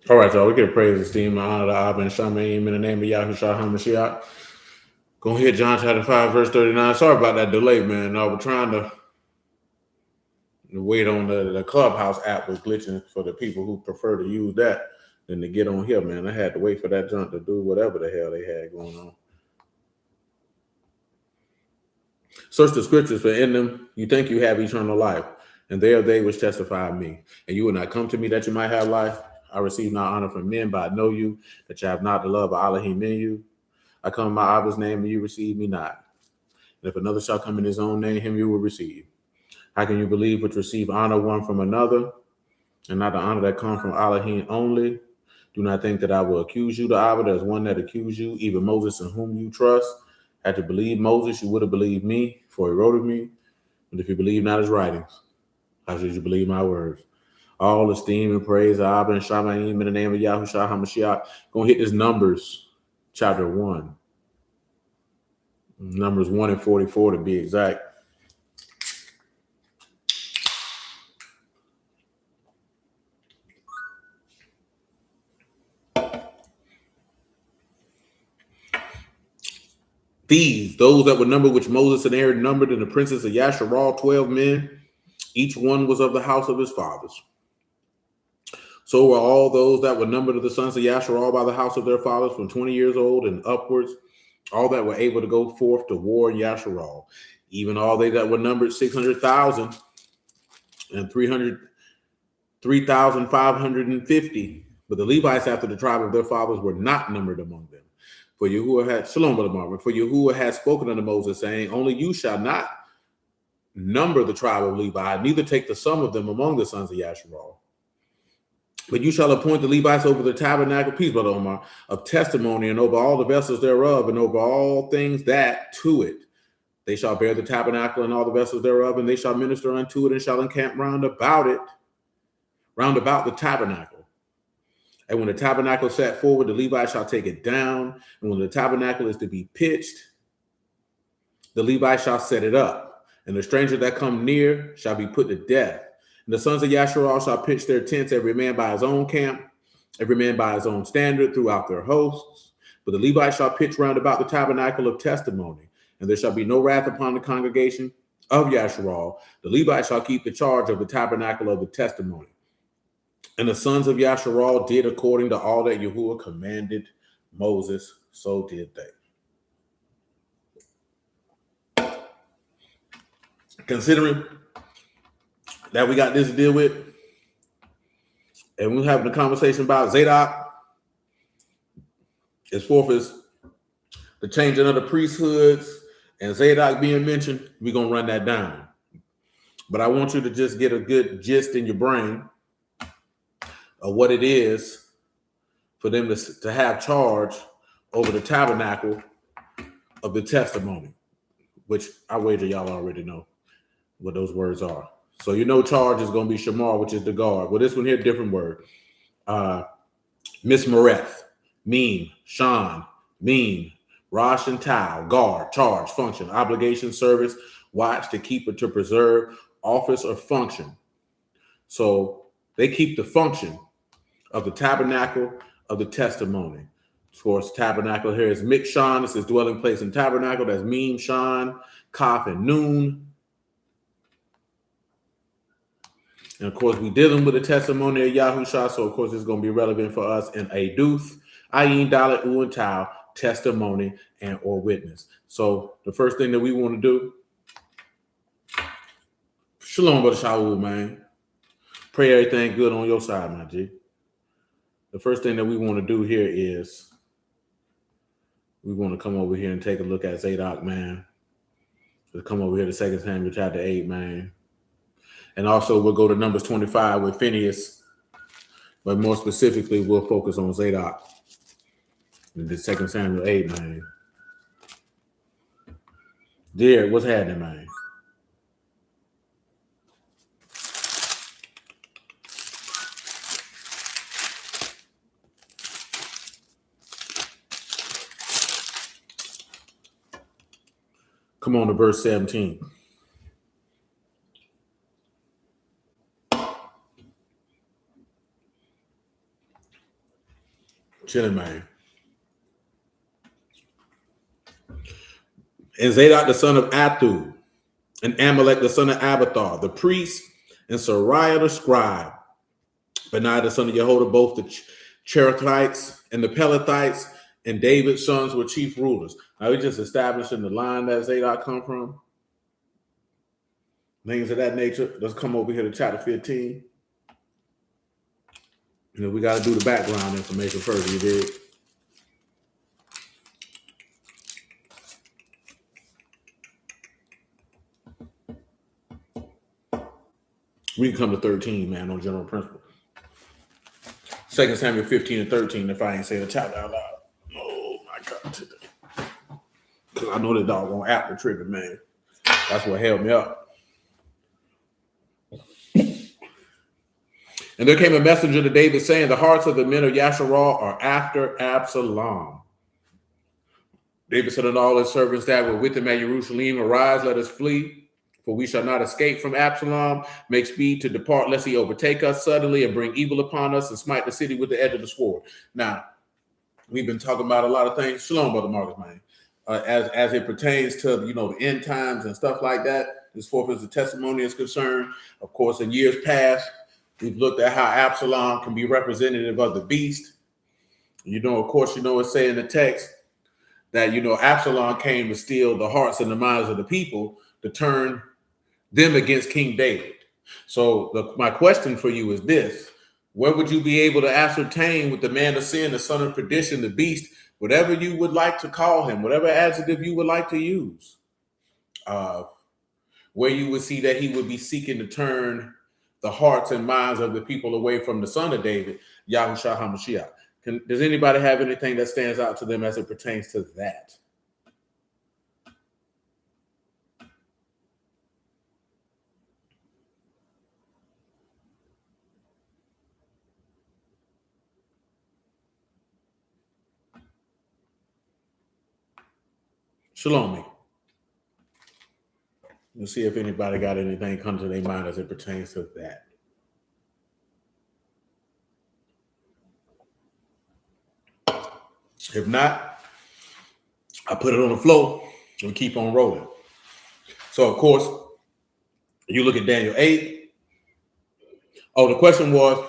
All right, y'all. We give praise, esteem, and honor to Abba and Shamayim in the name of Yahushua HaMashiach. Go ahead, John chapter 5, verse 39. Sorry about that delay, man. I was trying to wait on the Clubhouse app was glitching for the people who prefer to use that than to get on here, man. I had to wait for that junk to do whatever the hell they had going on. Search the scriptures, for in them you think you have eternal life, and they are they which testify of me. And you will not come to me that you might have life. I receive not honor from men, but I know you, that you have not the love of Elohim in you. I come in my Abba's name, and you receive me not. And if another shall come in his own name, him you will receive. How can you believe which receive honor one from another, and not the honor that comes from Elohim only? Do not think that I will accuse you to Abba. There's one that accused you, even Moses, in whom you trust. Had to believe Moses, you would have believed me, for he wrote of me. But if you believe not his writings, how should you believe my words? All esteem and praise Abba and Shamayim in the name of Yahushua HaMashiach. Gonna hit this Numbers chapter 1. Numbers 1 and 44 to be exact. Those that were numbered, which Moses and Aaron numbered, and the princes of Yasharal, 12 men, each one was of the house of his fathers. So were all those that were numbered of the sons of Yasharal by the house of their fathers, from 20 years old and upwards, all that were able to go forth to war in Yasharal, even all they that were numbered 600,000 and 3,550. But the Levites after the tribe of their fathers were not numbered among them. For Yahuwah had Shalom, Brother Marvin. For Yahuwah had spoken unto Moses, saying, only you shall not number the tribe of Levi, neither take the sum of them among the sons of Yasharal. But you shall appoint the Levites over the tabernacle, peace, Brother Omar, of testimony, and over all the vessels thereof, and over all things that to it. They shall bear the tabernacle and all the vessels thereof, and they shall minister unto it, and shall encamp round about the tabernacle. And when the tabernacle is set forward, the Levites shall take it down. And when the tabernacle is to be pitched, the Levites shall set it up. And the stranger that come near shall be put to death. And the sons of Yasharal shall pitch their tents, every man by his own camp, every man by his own standard throughout their hosts. But the Levites shall pitch round about the tabernacle of testimony. And there shall be no wrath upon the congregation of Yasharal. The Levites shall keep the charge of the tabernacle of the testimony. And the sons of Yasharal did according to all that Yahuwah commanded Moses, so did they. Considering that we got this to deal with, and we're having a conversation about Zadok, as forth as the changing of the priesthoods and Zadok being mentioned, we're going to run that down. But I want you to just get a good gist in your brain of what it is for them to have charge over the tabernacle of the testimony, which I wager y'all already know what those words are. So you know charge is going to be shamar, which is the guard. Well, this one here, different word. Mismareth, mean, shan, mean, rosh and tau, guard, charge, function, obligation, service, watch, to keep or to preserve, office or function. So they keep the function of the tabernacle of the testimony. Of course, tabernacle here is mikshan. This is dwelling place and tabernacle. That's meme, shan, kaf, and noon. And of course, we're dealing with the testimony of Yahusha, so of course it's going to be relevant for us in Aduth, Ayin, Dalet, U, and Tau, testimony and or witness. So the first thing that we want to do, Shalom, Brother Shaul, man. Pray everything good on your side, my G. The first thing that we want to do here is we want to come over here and take a look at Zadok, man. We'll come over here to 2 Samuel chapter 8, man. And also we'll go to Numbers 25 with Phineas, but more specifically, we'll focus on Zadok in the 2 Samuel 8, man. Derek, what's happening, man? Come on to verse 17. Chilling, man. And Zadok the son of Athu, and Amalek the son of Abathar, the priest, and Sariah the scribe, Benaiah the son of Jehoiada, both the Cherethites and the Pelethites, and David's sons were chief rulers. Now we just establishing the line that Zadok come from. Things of that nature. Let's come over here to chapter 15. You know, we got to do the background information first. You did. We can come to 13, man, on general principle. 2 Samuel 15 and 13, if I ain't saying the chapter out loud. Oh, my God, today. Because I know the doggone app will trigger, man. That's what held me up. And there came a messenger to David saying, the hearts of the men of Yasharal are after Absalom. David said unto all his servants that were with him at Jerusalem, arise, let us flee, for we shall not escape from Absalom. Make speed to depart, lest he overtake us suddenly and bring evil upon us and smite the city with the edge of the sword. Now, we've been talking about a lot of things. Shalom, Brother Marcus, man. As it pertains to, the end times and stuff like that, as far as the testimony is concerned. Of course, in years past, we've looked at how Absalom can be representative of the beast. Of course, it's saying in the text that, Absalom came to steal the hearts and the minds of the people to turn them against King David. So my question for you is this. Where would you be able to ascertain with the man of sin, the son of perdition, the beast, whatever you would like to call him, whatever adjective you would like to use, where you would see that he would be seeking to turn the hearts and minds of the people away from the son of David, Yahushua HaMashiach? Does anybody have anything that stands out to them as it pertains to that? Shalom. Let's see if anybody got anything come to their mind as it pertains to that. If not, I put it on the floor and keep on rolling. So, of course, you look at Daniel 8. Oh, the question was,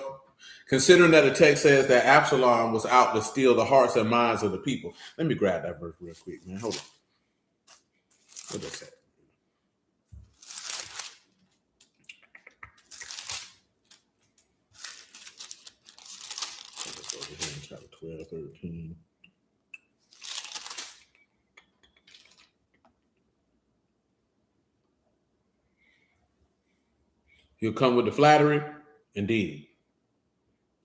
considering that the text says that Absalom was out to steal the hearts and minds of the people. Let me grab that verse real quick, man. Hold on. What does that say? Let's go over here in chapter 12, 13. He'll come with the flattery. Indeed.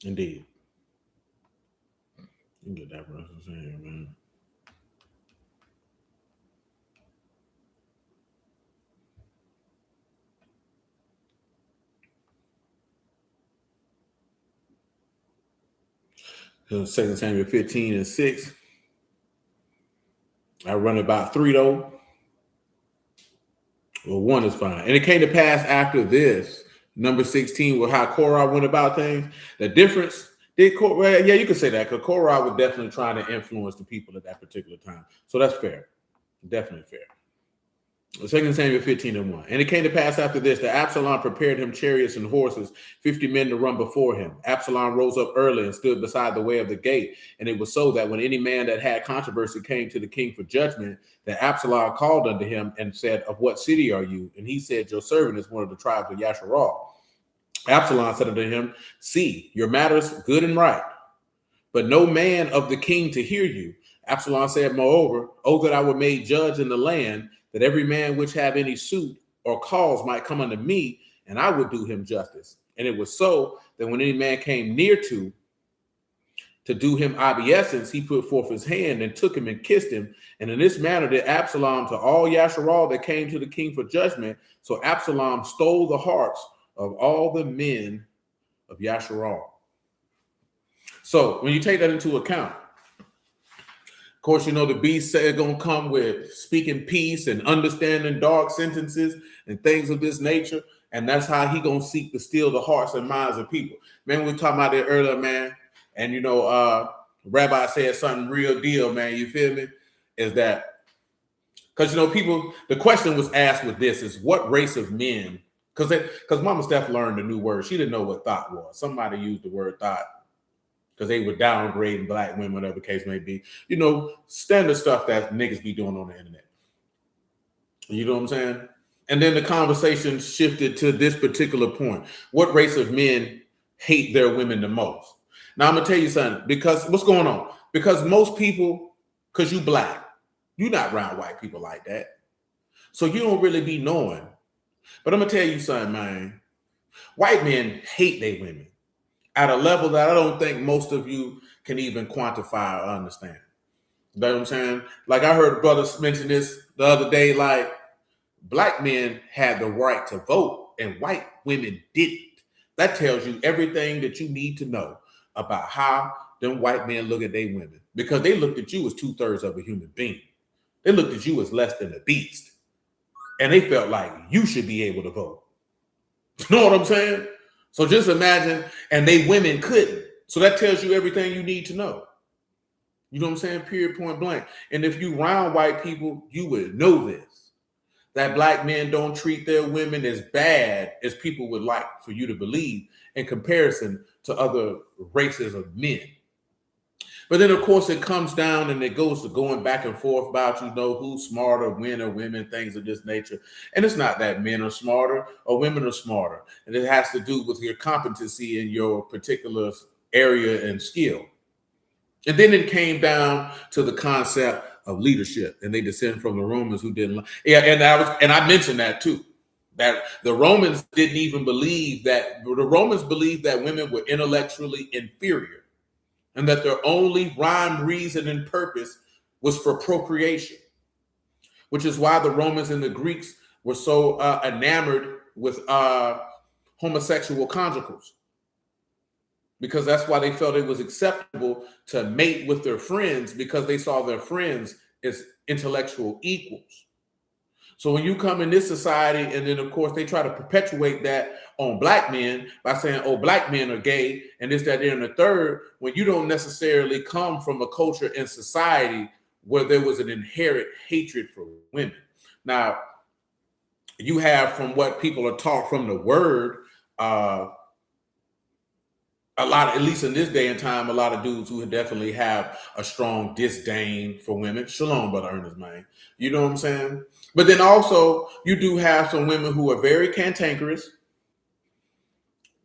Indeed. You can get that verse in here, man. So 2 Samuel 15 and 6. I run about 3 though. Well, 1 is fine. And it came to pass after this, number 16, with how Korah went about things. The difference, you could say that, because Korah was definitely trying to influence the people at that particular time. So that's fair. Definitely fair. 2 Samuel 15 and 1. And it came to pass after this that Absalom prepared him chariots and horses, 50 men to run before him. Absalom rose up early and stood beside the way of the gate. And it was so that when any man that had controversy came to the king for judgment, that Absalom called unto him and said, of what city are you? And he said, your servant is one of the tribes of Yasharal. Absalom said unto him, see, your matters good and right, but no man of the king to hear you. Absalom said, moreover, oh, that I were made judge in the land, that every man which have any suit or cause might come unto me, and I would do him justice. And it was so that when any man came near to do him obeisance, he put forth his hand and took him and kissed him. And in this manner did Absalom to all Yasharal that came to the king for judgment. So Absalom stole the hearts of all the men of Yasharal. So when you take that into account, of course, the beast said going to come with speaking peace and understanding dark sentences and things of this nature. And that's how he going to seek to steal the hearts and minds of people. Man, we were talking about that earlier, man. And, Rabbi said something real deal, man. You feel me? Is that because people, the question was asked with this is what race of men? Because Mama Steph learned a new word. She didn't know what thought was. Somebody used the word thought because they were downgrading black women, whatever the case may be. Standard stuff that niggas be doing on the internet. You know what I'm saying? And then the conversation shifted to this particular point. What race of men hate their women the most? Now, I'm going to tell you something. Because what's going on? Because most people, because you black, you're not around white people like that. So you don't really be knowing. But I'm going to tell you something, man. White men hate their women at a level that I don't think most of you can even quantify or understand. You know what I'm saying? Like I heard a brother mention this the other day, like black men had the right to vote and white women didn't. That tells you everything that you need to know about how them white men look at their women, because they looked at you as 2/3 of a human being. They looked at you as less than a beast. And they felt like you should be able to vote. You know what I'm saying? So just imagine, and they women couldn't. So that tells you everything you need to know. You know what I'm saying? Period, point blank. And if you round white people, you would know this. That black men don't treat their women as bad as people would like for you to believe in comparison to other races of men. But then, of course, it comes down and it goes to going back and forth about, who's smarter, men or women, things of this nature. And it's not that men are smarter or women are smarter. And it has to do with your competency in your particular area and skill. And then it came down to the concept of leadership, and they descend from the Romans who didn't. Yeah, and I mentioned that too. That the Romans didn't even believe that. The Romans believed that women were intellectually inferior, and that their only rhyme, reason, and purpose was for procreation, which is why the Romans and the Greeks were so enamored with homosexual conjugals, because that's why they felt it was acceptable to mate with their friends, because they saw their friends as intellectual equals. So when you come in this society, and then of course they try to perpetuate that on black men by saying, oh, black men are gay and this, that, and the third, when you don't necessarily come from a culture and society where there was an inherent hatred for women. Now, you have, from what people are taught from the word, a lot, at least in this day and time, a lot of dudes who definitely have a strong disdain for women. Shalom, Brother Ernest, man. You know what I'm saying? But then also, you do have some women who are very cantankerous.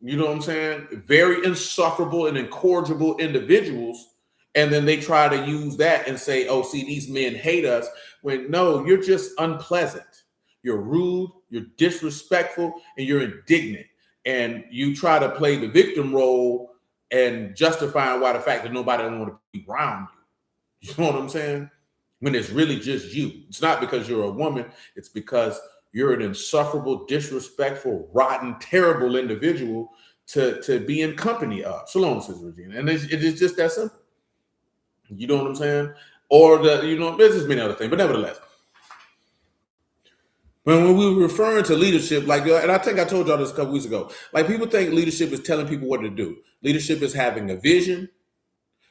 You know what I'm saying? Very insufferable and incorrigible individuals. And then they try to use that and say, oh, see, these men hate us. When no, you're just unpleasant. You're rude, you're disrespectful, and you're indignant. And you try to play the victim role and justifying why the fact that nobody want to be around you. You know what I'm saying? When it's really just you. It's not because you're a woman. It's because you're an insufferable, disrespectful, rotten, terrible individual to be in company of. Shalom, Sister Regina. And it is just that simple. You know what I'm saying? Or there's just many other things, but nevertheless. When we were referring to leadership, and I think I told y'all this a couple weeks ago, like people think leadership is telling people what to do. Leadership is having a vision,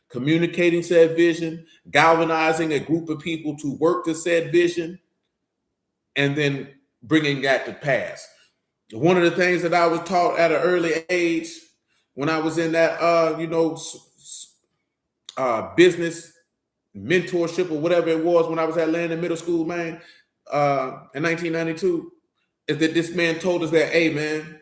communicating said vision, galvanizing a group of people to work to said vision, and then bringing that to pass. One of the things that I was taught at an early age when I was in that, business mentorship or whatever it was when I was at Landon Middle School, man, in 1992, is that this man told us that, hey, man,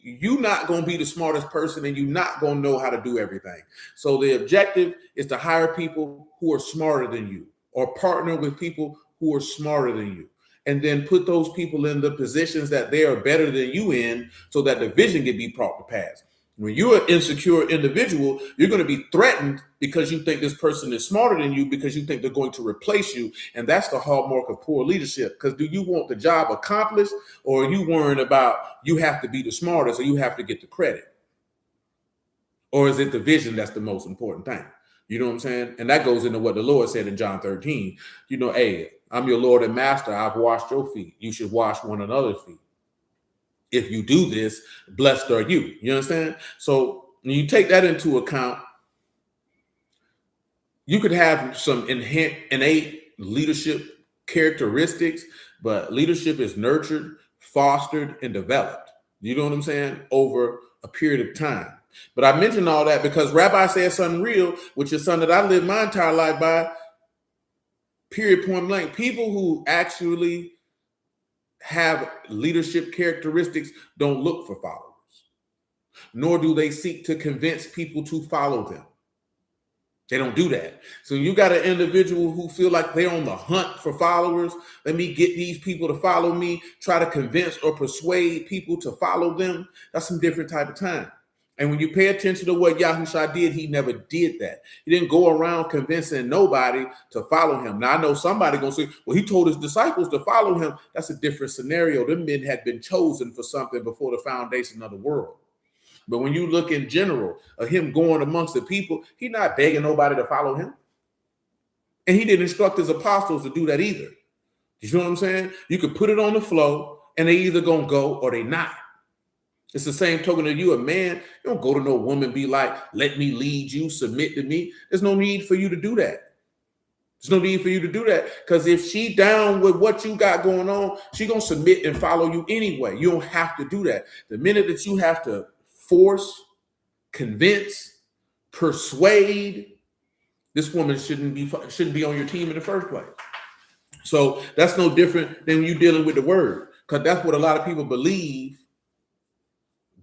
you're not going to be the smartest person and you're not going to know how to do everything. So the objective is to hire people who are smarter than you, or partner with people who are smarter than you, and then put those people in the positions that they are better than you in, so that the vision can be brought to pass. When you're an insecure individual, you're going to be threatened because you think this person is smarter than you, because you think they're going to replace you. And that's the hallmark of poor leadership. Because do you want the job accomplished, or are you worrying about you have to be the smartest or you have to get the credit? Or is it the vision that's the most important thing? You know what I'm saying? And that goes into what the Lord said in John 13. Hey, I'm your Lord and Master. I've washed your feet. You should wash one another's feet. If you do this, blessed are you. You understand? So when you take that into account, You could have some innate leadership characteristics, but leadership is nurtured, fostered, and developed. You know what I'm saying? Over a period of time. But I mentioned all that because Rabbi said something real, which is something that I lived my entire life by, period, point blank. People who actually have leadership characteristics don't look for followers, nor do they seek to convince people to follow them. They don't do that. So you got an individual who feel like they're on the hunt for followers. Let me get these people to follow me, try to convince or persuade people to follow them. That's some different type of time. And when you pay attention to what Yahushua did, he never did that. He didn't go around convincing nobody to follow him. Now, I know somebody going to say, well, he told his disciples to follow him. That's a different scenario. Them men had been chosen for something before the foundation of the world. But when you look in general of him going amongst the people, he's not begging nobody to follow him. And he didn't instruct his apostles to do that either. You know what I'm saying? You could put it on the flow and they either going to go or they not. It's the same token of you, a man. You don't go to no woman, be like, let me lead you, submit to me. There's no need for you to do that. There's no need for you to do that because if she down with what you got going on, she going to submit and follow you anyway. You don't have to do that. The minute that you have to force, convince, persuade, this woman shouldn't be on your team in the first place. So that's no different than you dealing with the word, because that's what a lot of people believe,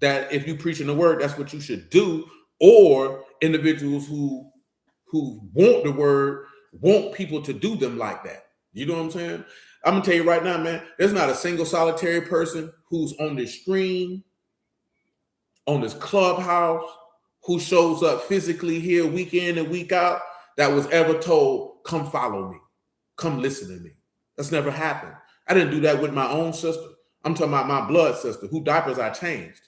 that if you preaching the word, that's what you should do. Or individuals who want the word want people to do them like that. You know what I'm saying? I'm gonna tell you right now, man, there's not a single solitary person who's on this stream, on this clubhouse, who shows up physically here week in and week out that was ever told, come follow me, come listen to me. That's never happened. I didn't do that with my own sister. I'm talking about my blood sister, whose diapers I changed,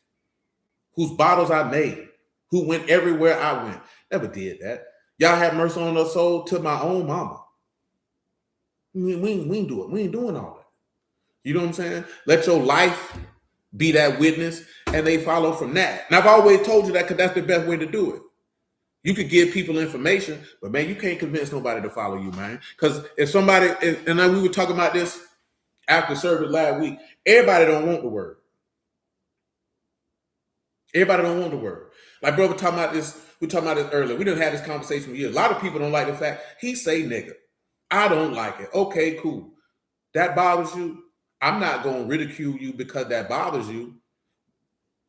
whose bottles I made, who went everywhere I went. Never did that. Y'all have mercy on her soul to my own mama. We ain't do it. We ain't doing all that. You know what I'm saying? Let your life be that witness and they follow from that. And I've always told you that because that's the best way to do it. You could give people information, but man, you can't convince nobody to follow you, man. Because if somebody, and we were talking about this after service last week, everybody don't want the word. Everybody don't want the word. Like brother talking about this, we were talking about this earlier. We didn't have this conversation with you. A lot of people don't like the fact he say nigga. I don't like it. Okay, cool. That bothers you. I'm not going to ridicule you because that bothers you.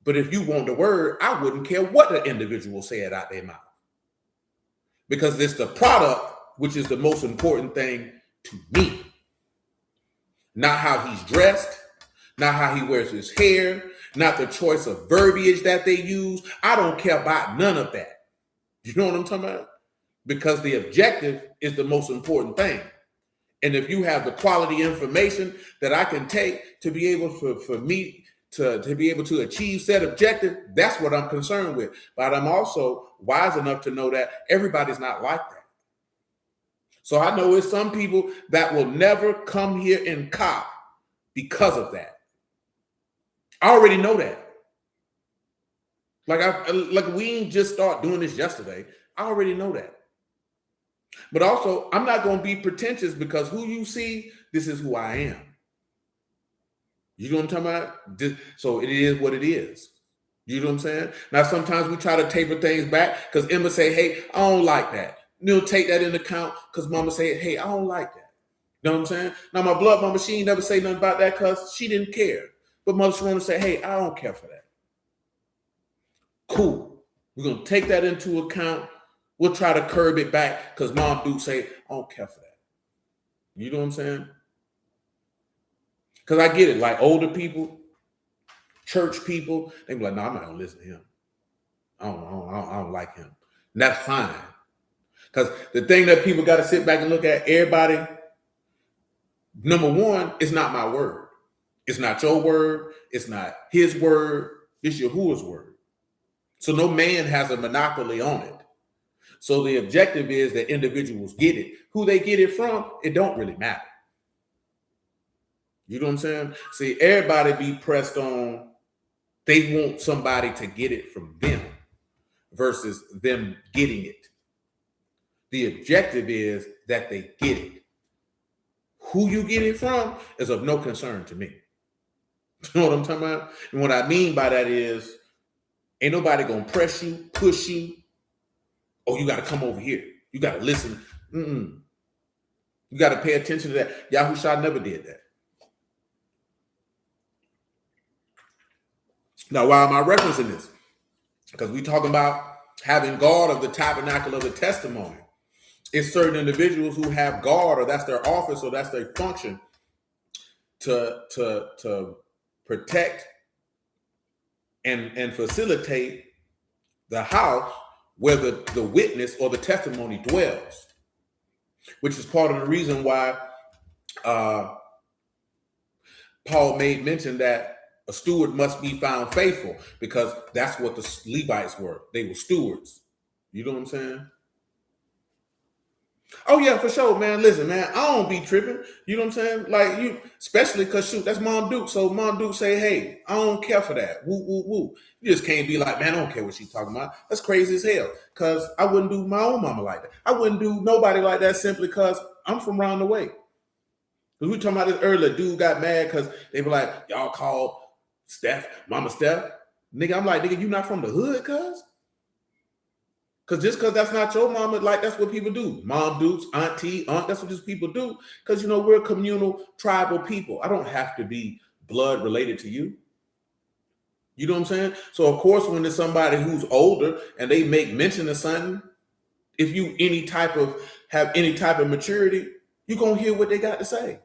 But if you want the word, I wouldn't care what the individual said out their mouth. Because it's the product, which is the most important thing to me. Not how he's dressed, not how he wears his hair, not the choice of verbiage that they use. I don't care about none of that. You know what I'm talking about? Because the objective is the most important thing. And if you have the quality information that I can take to be able for me to be able to achieve said objective, that's what I'm concerned with. But I'm also wise enough to know that everybody's not like that. So I know it's some people that will never come here and cop because of that. I already know that. Like we ain't just start doing this yesterday. I already know that. But also, I'm not going to be pretentious because who you see, this is who I am. You know what I'm talking about? So it is what it is. You know what I'm saying? Now, sometimes we try to taper things back because Emma say, hey, I don't like that. You'll take that into account because mama say, hey, I don't like that. You know what I'm saying? Now, my blood mama, she ain't never say nothing about that because she didn't care. But mother Sharona say, hey, I don't care for that. Cool. We're going to take that into account. We'll try to curb it back because mom do say, I don't care for that. You know what I'm saying? Because I get it. Like older people, church people, they be like, no, I'm not going to listen to him. I don't like him. And that's fine. Because the thing that people got to sit back and look at, everybody, number one, it's not my word. It's not your word. It's not his word. It's Yahuwah's word. So no man has a monopoly on it. So the objective is that individuals get it. Who they get it from, it don't really matter. You know what I'm saying? See, everybody be pressed on, they want somebody to get it from them versus them getting it. The objective is that they get it. Who you get it from is of no concern to me. You know what I'm talking about? And what I mean by that is, ain't nobody gonna press you, push you. Oh, you got to come over here. You got to listen. You got to pay attention to that. Yahushua never did that. Now, why am I referencing this? Because we talking about having guard of the tabernacle of the testimony. It's certain individuals who have guard, or that's their office, or that's their function, to protect and facilitate the house where the witness or the testimony dwells, which is part of the reason why Paul made mention that a steward must be found faithful, because that's what the Levites were. They were stewards. You know what I'm saying? Oh yeah, for sure, man. Listen, man, I don't be tripping. You know what I'm saying? Like, you, especially because shoot, that's Mom Duke. So Mom Duke say, hey, I don't care for that. Woo, woo, woo. You just can't be like, man, I don't care what she's talking about. That's crazy as hell. Because I wouldn't do my own mama like that. I wouldn't do nobody like that simply because I'm from round the way. Because we talking about this earlier, dude got mad because they were like, y'all called Steph, Mama Steph. Nigga, I'm like, nigga, you not from the hood, cuz? Because just because that's not your mama, like, that's what people do. Mom dukes, auntie, aunt, that's what these people do. Because, you know, we're communal, tribal people. I don't have to be blood related to you. You know what I'm saying? So, of course, when there's somebody who's older and they make mention of something, if you have any type of maturity, you're going to hear what they got to say.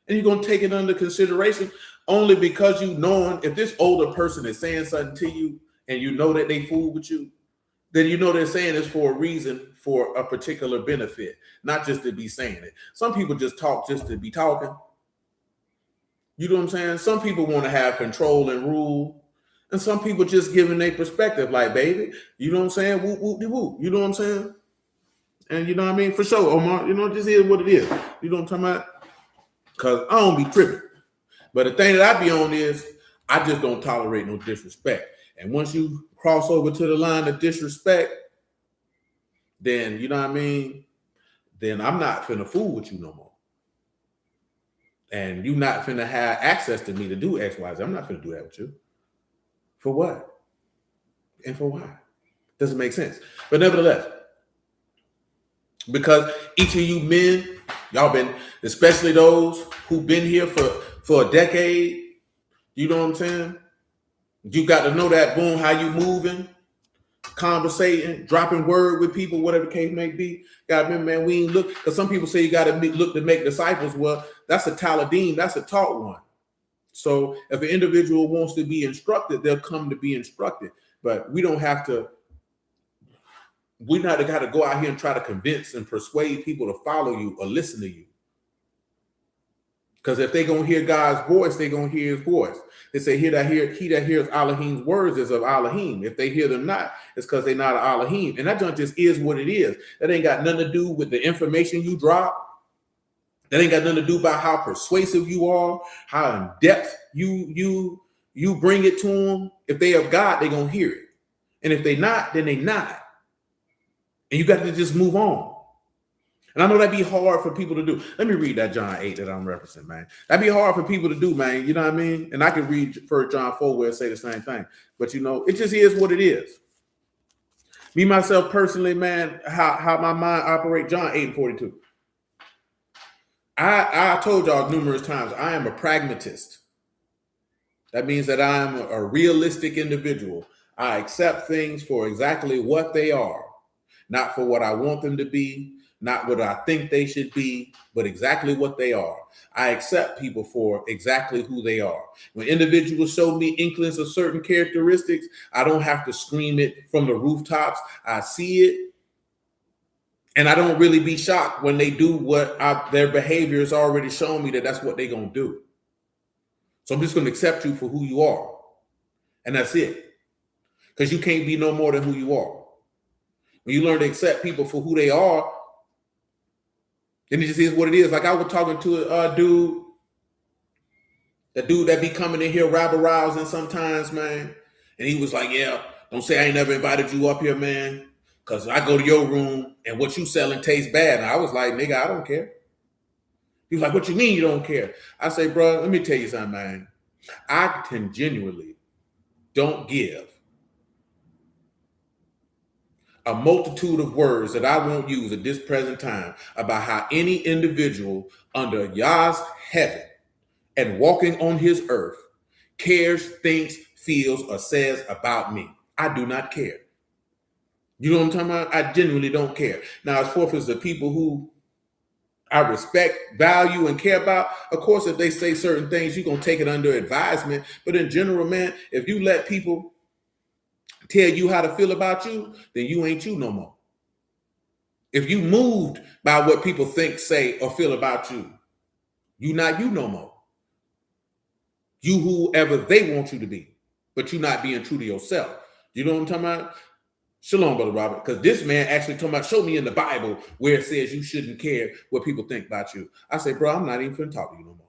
And you're going to take it under consideration only because you knowing if this older person is saying something to you and you know that they fool with you, then you know they're saying this for a reason, for a particular benefit, not just to be saying it. Some people just talk just to be talking. You know what I'm saying? Some people want to have control and rule, and some people just giving their perspective, like, baby, you know what I'm saying? Whoop, whoop, de whoop. You know what I'm saying? And you know what I mean? For sure, Omar, you know, just is what it is. You know what I'm talking about? Because I don't be tripping. But the thing that I be on is, I just don't tolerate no disrespect. And once you cross over to the line of disrespect, then, you know what I mean? Then I'm not finna fool with you no more. And you not finna have access to me to do X, Y, Z. I'm not finna do that with you. For what? And for why? Doesn't make sense. But nevertheless, because each of you men, y'all been, especially those who've been here for a decade, you know what I'm saying? You got to know that, boom, how you moving, conversating, dropping word with people, whatever the case may be. Got to remember, man, we ain't look, because some people say you got to look to make disciples. Well, that's a taladim, that's a taught one. So if an individual wants to be instructed, they'll come to be instructed. But we don't have to, we not got to go out here and try to convince and persuade people to follow you or listen to you. Because if they're going to hear God's voice, they're going to hear his voice. They say, he that hears Elohim's words is of Elohim. If they hear them not, it's because they're not of Elohim. And that just is what it is. That ain't got nothing to do with the information you drop. That ain't got nothing to do about how persuasive you are, how in depth you bring it to them. If they have God, they're going to hear it. And if they not, then they not. And you got to just move on. And I know that'd be hard for people to do. Let me read that John 8 that I'm referencing, man. That'd be hard for people to do, man. You know what I mean? And I can read 1 John 4 where it say the same thing. But, you know, it just is what it is. Me, myself, personally, man, how my mind operates, John 8 and 42. I told y'all numerous times, I am a pragmatist. That means that I am a realistic individual. I accept things for exactly what they are, not for what I want them to be, not what I think they should be, but exactly what they are. I accept people for exactly who they are. When individuals show me inklings of certain characteristics, I don't have to scream it from the rooftops. I see it, and I don't really be shocked when they do what their behavior has already shown me that that's what they're going to do. So I'm just going to accept you for who you are, and that's it. Because you can't be no more than who you are. When you learn to accept people for who they are, then it just is what it is. Like I was talking to a dude that be coming in here rabble-rousing sometimes, man. And he was like, yeah, don't say I ain't never invited you up here, man. Because I go to your room and what you selling tastes bad. And I was like, nigga, I don't care. He was like, what you mean you don't care? I say, bro, let me tell you something, man. I can genuinely don't give a multitude of words that I won't use at this present time about how any individual under Yah's heaven and walking on his earth cares, thinks, feels, or says about me. I do not care. You know what I'm talking about? I genuinely don't care. Now, as far as the people who I respect, value, and care about, of course, if they say certain things, you're going to take it under advisement. But in general, man, if you let people tell you how to feel about you, then you ain't you no more. If you moved by what people think, say, or feel about you, you not you no more. You whoever they want you to be, but you not being true to yourself. You know what I'm talking about? Shalom, Brother Robert, because this man actually talking about, show me in the Bible where it says you shouldn't care what people think about you. I say, bro, I'm not even going to talk to you no more.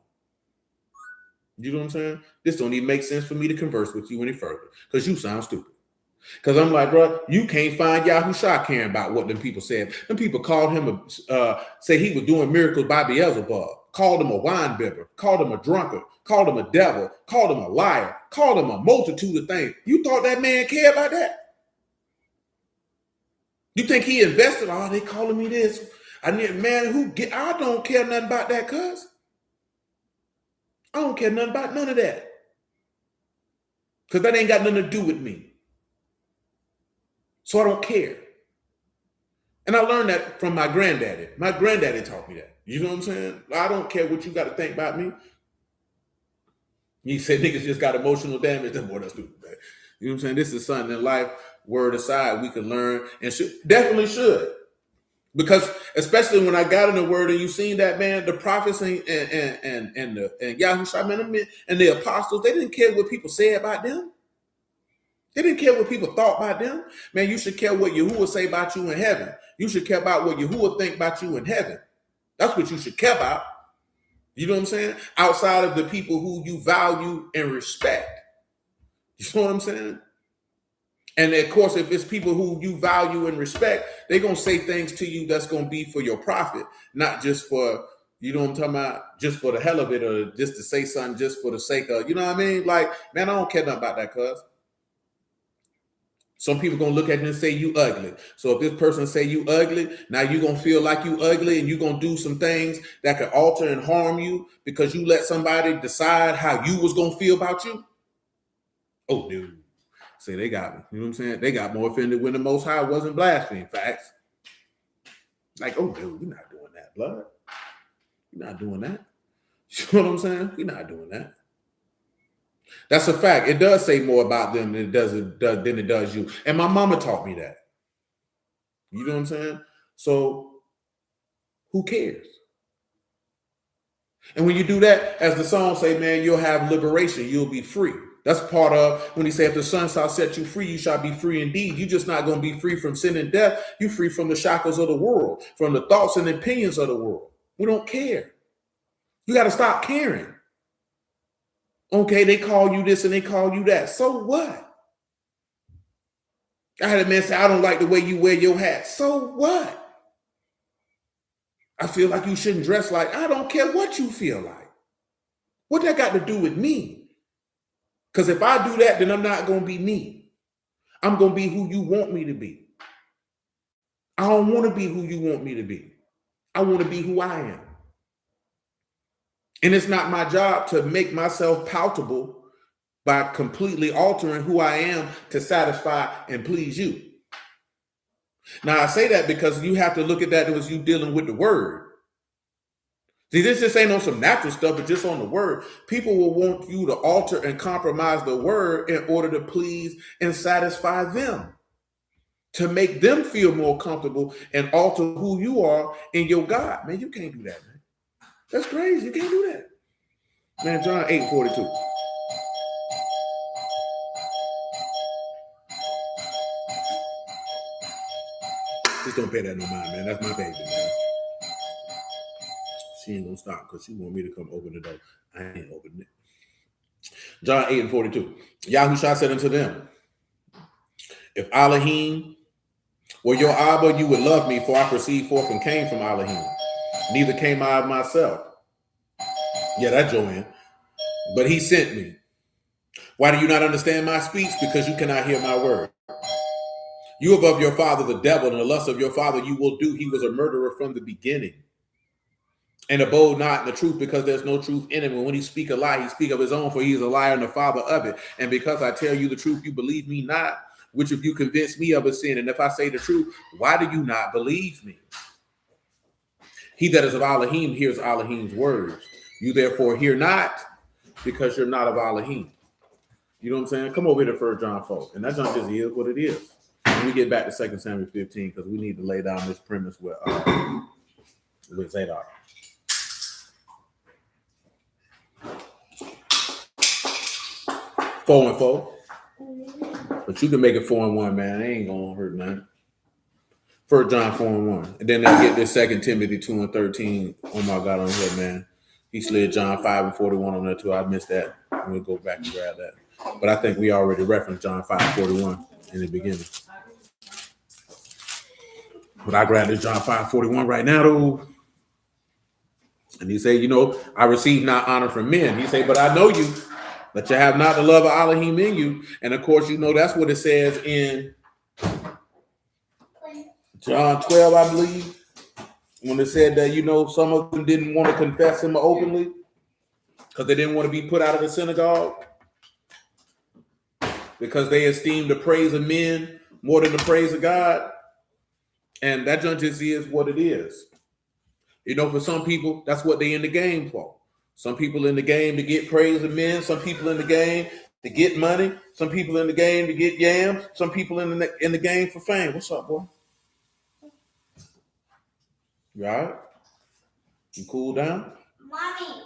You know what I'm saying? This don't even make sense for me to converse with you any further because you sound stupid. Because I'm like, bro, you can't find Yahusha caring about what them people said. Them people called him, say he was doing miracles by Beelzebub, called him a wine bibber, called him a drunkard, called him a devil, called him a liar, called him a multitude of things. You thought that man cared about that? You think he invested? Oh, they calling me this. I don't care nothing about that, cuz. I don't care nothing about none of that. Because that ain't got nothing to do with me. So I don't care. And I learned that from my granddaddy. My granddaddy taught me that. You know what I'm saying? I don't care what you got to think about me. He said niggas just got emotional damage. That's more than stupid, man. You know what I'm saying? This is something in life, word aside, we can learn and definitely should. Because especially when I got in the word and you seen that, man, the prophets and Yahushua, man, and the apostles, they didn't care what people said about them. They didn't care what people thought about them. Man, you should care what Yahuwah say about you in heaven. You should care about what Yahuwah think about you in heaven. That's what you should care about. You know what I'm saying? Outside of the people who you value and respect. You know what I'm saying? And of course, if it's people who you value and respect, they're going to say things to you that's going to be for your profit, not just for, you know what I'm talking about, just for the hell of it or just to say something just for the sake of, you know what I mean? Like, man, I don't care nothing about that, cuz. Some people going to look at you and say you ugly. So if this person say you ugly, now you're going to feel like you ugly and you're going to do some things that could alter and harm you because you let somebody decide how you was going to feel about you. Oh, dude. See, they got me. You know what I'm saying? They got more offended when the Most High wasn't blaspheming. Facts. Like, oh, dude, we're not doing that, blood. We're not doing that. You know what I'm saying? We're not doing that. That's a fact. It does say more about them than it does you. And my mama taught me that. You know what I'm saying? So who cares? And when you do that, as the song say, man, you'll have liberation. You'll be free. That's part of when he said, if the Son shall set you free, you shall be free indeed. You're just not going to be free from sin and death. You're free from the shackles of the world, from the thoughts and opinions of the world. We don't care. You got to stop caring. Okay, they call you this and they call you that. So what? I had a man say, I don't like the way you wear your hat. So what? I feel like you shouldn't dress like, I don't care what you feel like. What that got to do with me? Because if I do that, then I'm not going to be me. I'm going to be who you want me to be. I don't want to be who you want me to be. I want to be who I am. And it's not my job to make myself palatable by completely altering who I am to satisfy and please you. Now, I say that because you have to look at that as you dealing with the word. See, this just ain't on some natural stuff, but just on the word. People will want you to alter and compromise the word in order to please and satisfy them, to make them feel more comfortable and alter who you are in your God. Man, you can't do that, man. That's crazy. You can't do that. Man, John 8:42. Just don't pay that no mind, man. That's my baby, man. She ain't gonna stop because she want me to come open the door. I ain't opening it. John 8:42. Yahushua said unto them, if Elohim Were your Abba, you would love me, for I proceed forth and came from Elohim. Neither came I of myself. Yeah, that Joanne. But he sent me. Why do you not understand my speech? Because you cannot hear my word. You above your father, the devil, and the lust of your father you will do. He was a murderer from the beginning, and abode not in the truth, because there's no truth in him. And when he speak a lie, he speak of his own, for he is a liar and the father of it. And because I tell you the truth, you believe me not. Which of you convince me of a sin? And if I say the truth, why do you not believe me? He that is of Elohim hears Elohim's words. You therefore hear not, because you're not of Elohim. You know what I'm saying? Come over here to 1 John 4. And that John just is what it is. When we get back to 2 Samuel 15, because we need to lay down this premise with Zadok. Four and four. But you can make it 4-1, man. It ain't gonna hurt, man. 1 John 4-1. And then they'll get this 2 Timothy 2-13. Oh my God, on here, man. He slid John 5-41 on there too. I missed that. We'll go back and grab that. But I think we already referenced John 5:41 in the beginning. But I grabbed this John 5:41 right now, though. And he said, I receive not honor from men. He said, but I know you, that you have not the love of Elohim in you. And of course, that's what it says in John 12, I believe, when it said that, some of them didn't want to confess him openly because they didn't want to be put out of the synagogue, because they esteemed the praise of men more than the praise of God. And that just is what it is. For some people, that's what they in the game for. Some people in the game to get praise of men. Some people in the game to get money. Some people in the game to get yams. Some people in the game for fame. What's up, boy? You all right? You cool down? Mommy.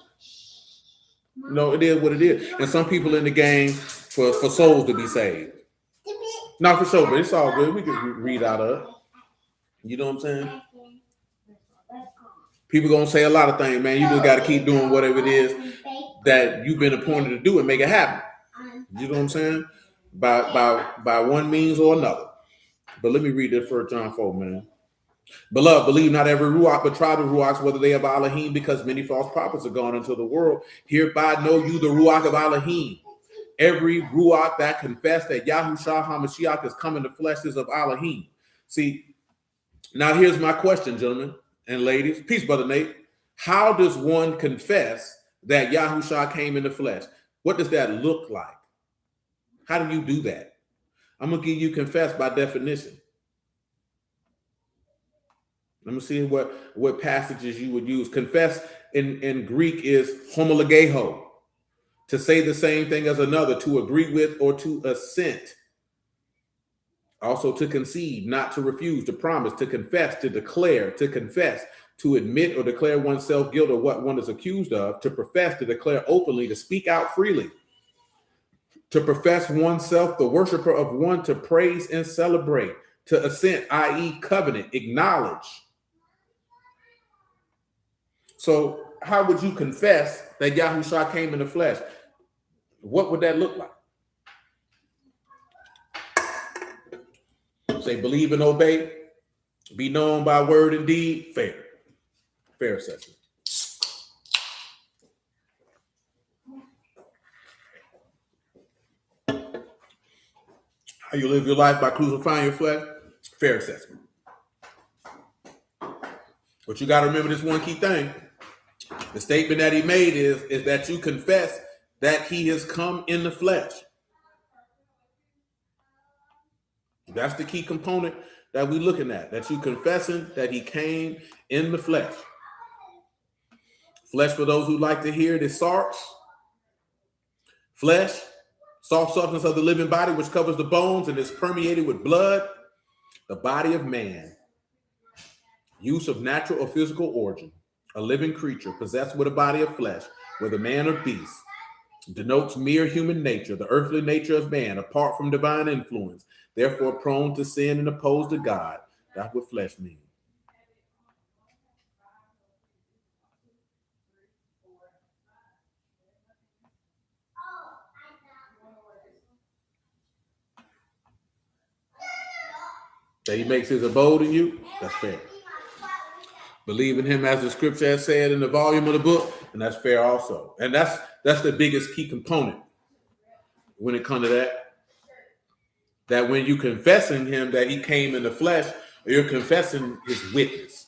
No, it is what it is. And some people in the game for souls to be saved. Not for sure, but it's all good. We can read out of it. You know what I'm saying? People gonna say a lot of things, man. You just got to keep doing whatever it is that you've been appointed to do and make it happen. You know what I'm saying? By one means or another. But let me read this 1 John 4, man. Beloved, believe not every ruach, but try the ruachs, whether they of Elohim, because many false prophets are gone into the world. Hereby know you the ruach of Elohim. Every ruach that confess that Yahushua HaMashiach is come in the flesh is of Elohim. See, now here's my question, gentlemen and ladies. Peace, Brother Nate. How does one confess that Yahushua came in the flesh? What does that look like? How do you do that? I'm going to give you confess by definition. Let me see what passages you would use. Confess in Greek is homologeho, to say the same thing as another, to agree with or to assent. Also to concede, not to refuse, to promise, to confess, to declare, to confess, to admit or declare oneself guilty of what one is accused of, to profess, to declare openly, to speak out freely, to profess oneself the worshiper of one, to praise and celebrate, to assent, i.e. covenant, acknowledge. So how would you confess that Yahushua came in the flesh? What would that look like? Say, believe and obey, be known by word and deed, fair assessment. How you live your life by crucifying your flesh, fair assessment. But you got to remember this one key thing. The statement that he made is that you confess that he has come in the flesh. That's the key component that we're looking at, that you confessing that he came in the flesh. Flesh, for those who like to hear it, is sarx. Flesh, soft substance of the living body, which covers the bones and is permeated with blood. The body of man, use of natural or physical origin, a living creature possessed with a body of flesh, whether man or beast, denotes mere human nature, the earthly nature of man, apart from divine influence, therefore prone to sin and opposed to God. That's what flesh means. That he makes his abode in you, that's fair. Believe in him as the scripture has said in the volume of the book, and that's fair also. And that's the biggest key component when it comes to that. That when you confessing him that he came in the flesh, you're confessing his witness.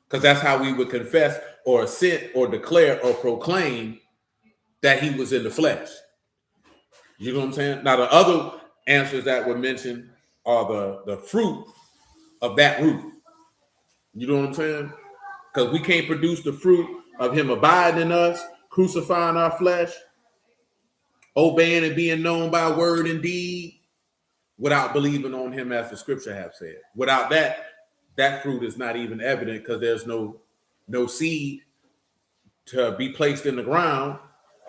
Because that's how we would confess or assent or declare or proclaim that he was in the flesh. You know what I'm saying? Now, the other answers that were mentioned are the fruit of that root. You know what I'm saying? Because we can't produce the fruit of him abiding in us, crucifying our flesh, obeying and being known by word and deed, without believing on him as the scripture have said. Without that, that fruit is not even evident because there's no seed to be placed in the ground.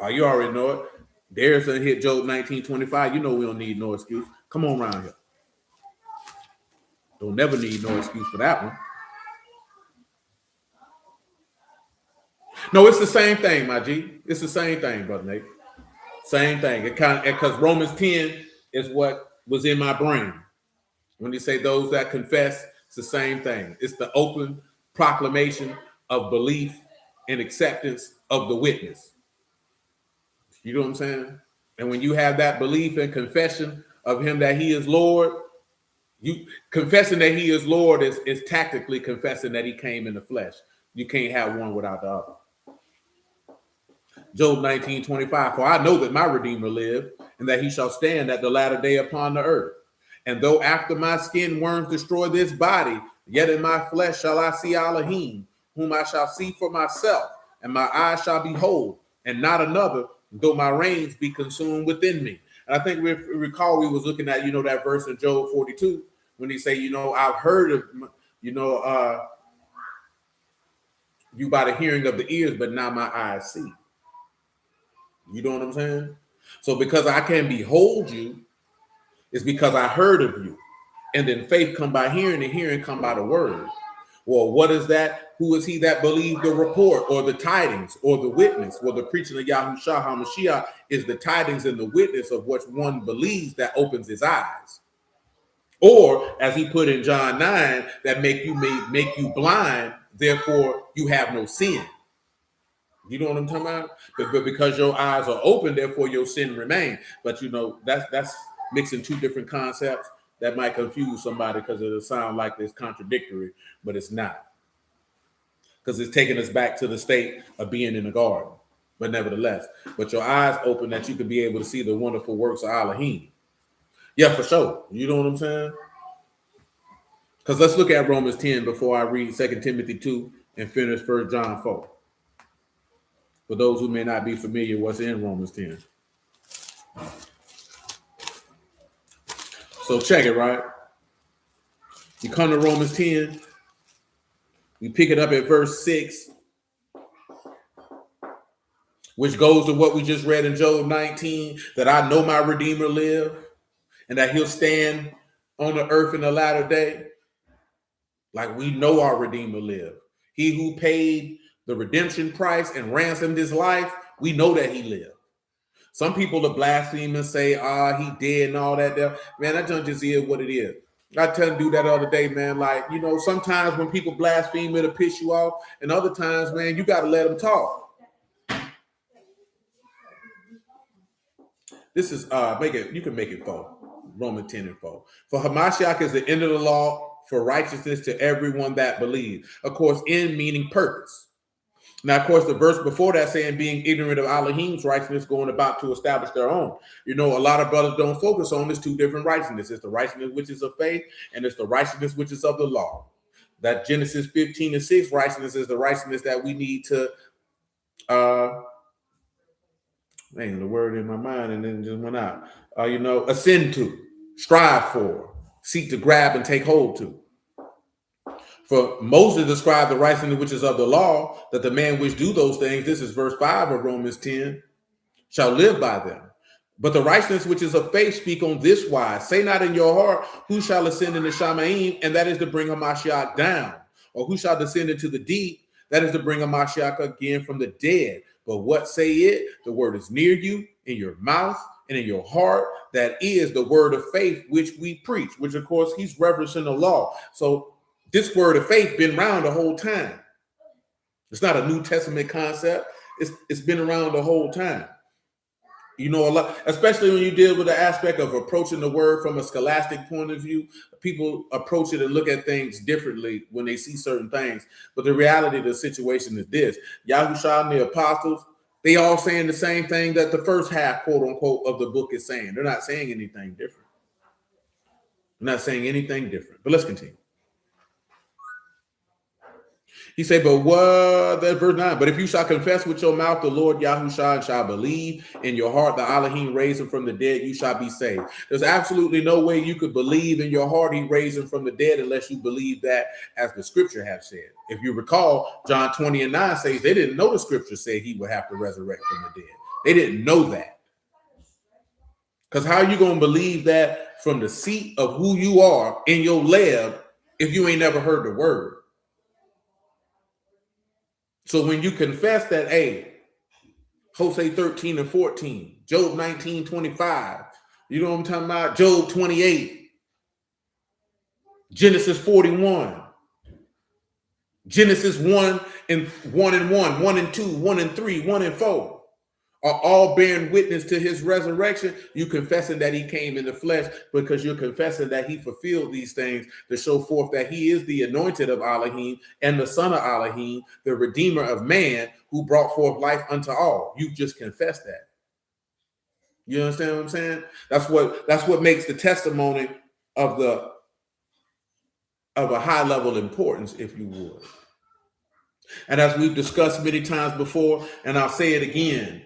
You already know it. There's a hit Job 19:25. You know we don't need no excuse. Come on around here. Don't never need no excuse for that one. No, it's the same thing, my G. It's the same thing, brother Nate. Same thing. It kind of because Romans 10 is what was in my brain. When you say those that confess, it's the same thing. It's the open proclamation of belief and acceptance of the witness. You know what I'm saying? And when you have that belief and confession of him that he is Lord, you confessing that he is Lord is tactically confessing that he came in the flesh. You can't have one without the other. Job 19:25, for I know that my Redeemer live, and that he shall stand at the latter day upon the earth. And though after my skin worms destroy this body, yet in my flesh shall I see Elohim, whom I shall see for myself, and my eyes shall behold, and not another, though my reins be consumed within me. And I think we recall we was looking at, that verse in Job 42, when he say, I've heard of, you by the hearing of the ears, but now my eyes see. You know what I'm saying? So because I can behold you, it's because I heard of you. And then faith come by hearing, and hearing come by the word. Well, what is that? Who is he that believed the report or the tidings or the witness? Well, the preaching of Yahushua HaMashiach is the tidings and the witness of what one believes that opens his eyes. Or, as he put in John 9, that make you blind, therefore you have no sin. You know what I'm talking about? But because your eyes are open, therefore your sin remains. But that's mixing two different concepts that might confuse somebody because it'll sound like it's contradictory, but it's not. Because it's taking us back to the state of being in the garden. But nevertheless, but your eyes open that you can be able to see the wonderful works of Elohim. Yeah, for sure. You know what I'm saying? Because let's look at Romans 10 before I read 2 Timothy 2 and finish 1 John 4. For those who may not be familiar, what's in Romans 10. So check it, right? You come to Romans 10, you pick it up at verse 6, which goes to what we just read in Job 19, that I know my Redeemer live, and that he'll stand on the earth in the latter day. Like we know our Redeemer live. He who paid the redemption price and ransomed his life, we know that he lived. Some people are blaspheme and say, he dead and all that. Man, that just is what it is. I tell him to do that the other day, man. Like, sometimes when people blaspheme, it'll piss you off. And other times, man, you got to let them talk. This is, you can make it 4. Romans 10 and 4. For Hamashiach is the end of the law for righteousness to everyone that believes. Of course, end meaning purpose. Now, of course, the verse before that saying being ignorant of Elohim's righteousness, going about to establish their own. A lot of brothers don't focus on this two different righteousness. It's the righteousness which is of faith, and it's the righteousness which is of the law. That Genesis 15 and 6 righteousness is the righteousness that we need to, the word in my mind and then just went out. Ascend to, strive for, seek to grab and take hold to. For Moses described the righteousness which is of the law, that the man which do those things, this is verse 5 of Romans 10, shall live by them. But the righteousness which is of faith speak on this wise, say not in your heart, who shall ascend into Shamaim, and that is to bring Hamashiach down, or who shall descend into the deep, that is to bring Hamashiach again from the dead. But what say it? The word is near you, in your mouth and in your heart, that is the word of faith which we preach, which of course he's referencing the law. So this word of faith been around the whole time. It's not a New Testament concept. It's been around the whole time. You know, a lot, especially when you deal with the aspect of approaching the word from a scholastic point of view. People approach it and look at things differently when they see certain things. But the reality of the situation is this: Yahushua and the apostles, they all saying the same thing that the first half, quote unquote, of the book is saying. They're not saying anything different. They're not saying anything different. But let's continue. He said, but what, that verse 9, but if you shall confess with your mouth the Lord Yahushua and shall believe in your heart that Elohim raised him from the dead, you shall be saved. There's absolutely no way you could believe in your heart he raised him from the dead unless you believe that as the scripture have said. If you recall, John 20:9 says they didn't know the scripture said he would have to resurrect from the dead. They didn't know that. Because how are you going to believe that from the seat of who you are in your lab if you ain't never heard the word? So when you confess that, hey, Hosea 13:14, Job 19:25, you know what I'm talking about? Job 28, Genesis 41, Genesis 1 and 1 and 1, 1 and 2, 1 and 3, 1 and 4 are all bearing witness to his resurrection. You confessing that he came in the flesh because you're confessing that he fulfilled these things to show forth that he is the anointed of Elohim and the son of Elohim, the redeemer of man who brought forth life unto all. You've just confessed that. You understand what I'm saying? That's what makes the testimony of a high level importance, if you would. And as we've discussed many times before, and I'll say it again,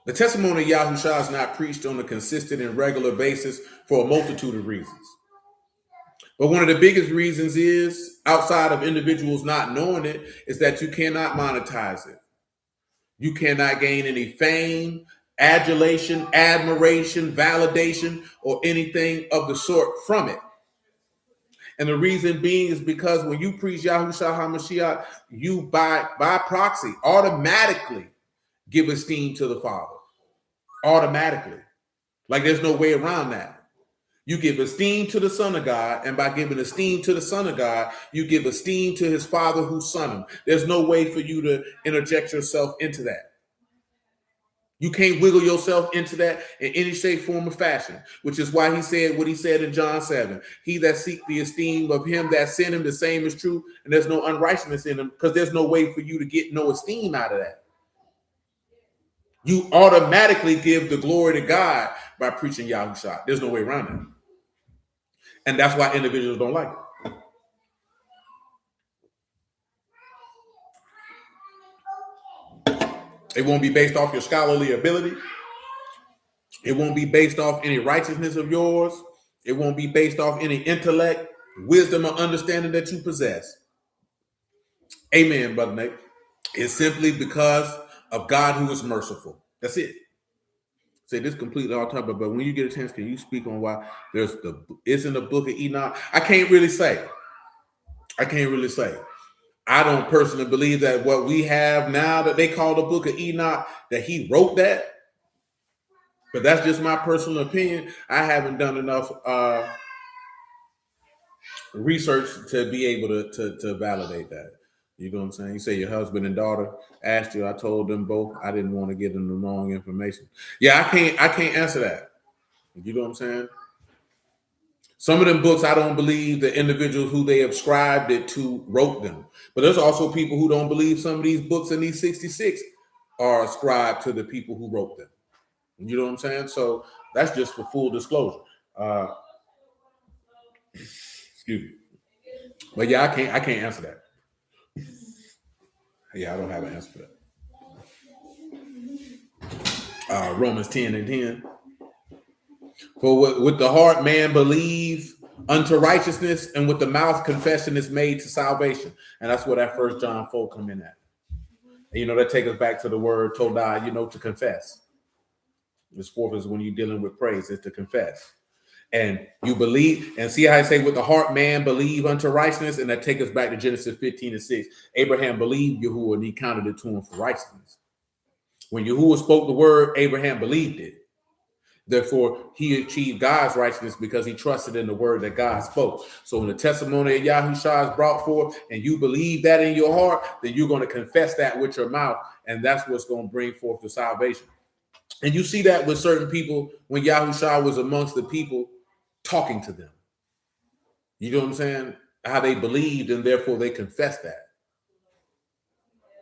the testimony of Yahushua is not preached on a consistent and regular basis for a multitude of reasons. But one of the biggest reasons is, outside of individuals not knowing it, is that you cannot monetize it. You cannot gain any fame, adulation, admiration, validation, or anything of the sort from it. And the reason being is because when you preach Yahushua HaMashiach, you by proxy automatically give esteem to the Father. Automatically. Like there's no way around that. You give esteem to the Son of God, and by giving esteem to the Son of God, you give esteem to his Father who sent him. There's no way for you to interject yourself into that. You can't wiggle yourself into that in any shape, form, or fashion, which is why he said what he said in John 7. He that seek the esteem of him that sent him, the same is true, and there's no unrighteousness in him, because there's no way for you to get no esteem out of that. You automatically give the glory to God by preaching Yahushua. There's no way around it. And that's why individuals don't like it. It won't be based off your scholarly ability. It won't be based off any righteousness of yours. It won't be based off any intellect, wisdom, or understanding that you possess. Amen, Brother Nate. It's simply because of God who is merciful. That's it. Say this completely all time, but when you get a chance, can you speak on why it's in the book of Enoch? I can't really say. I don't personally believe that what we have now that they call the book of Enoch, that he wrote that. But that's just my personal opinion. I haven't done enough research to be able to validate that. You know what I'm saying? You say your husband and daughter asked you. I told them both I didn't want to give them the wrong information. Yeah, I can't answer that. You know what I'm saying? Some of them books, I don't believe the individuals who they ascribed it to wrote them. But there's also people who don't believe some of these books in these 66 are ascribed to the people who wrote them. You know what I'm saying? So that's just for full disclosure. Excuse me. But yeah, I can't answer that. Yeah, I don't have an answer for that. Romans 10:10. For with the heart man believes unto righteousness, and with the mouth confession is made to salvation. And that's where that 1 John 4 come in at. And, that takes us back to the word todah, to confess. This fourth is when you're dealing with praise, is to confess. And you believe, and see how I say with the heart man believe unto righteousness, and that takes us back to Genesis 15:6. Abraham believed Yahuwah, and he counted it to him for righteousness. When Yahuwah spoke the word, Abraham believed it. Therefore, he achieved God's righteousness because he trusted in the word that God spoke. So when the testimony of Yahushua is brought forth and you believe that in your heart, then you're going to confess that with your mouth. And that's what's going to bring forth the salvation. And you see that with certain people when Yahushua was amongst the people talking to them. You know what I'm saying? How they believed and therefore they confessed that.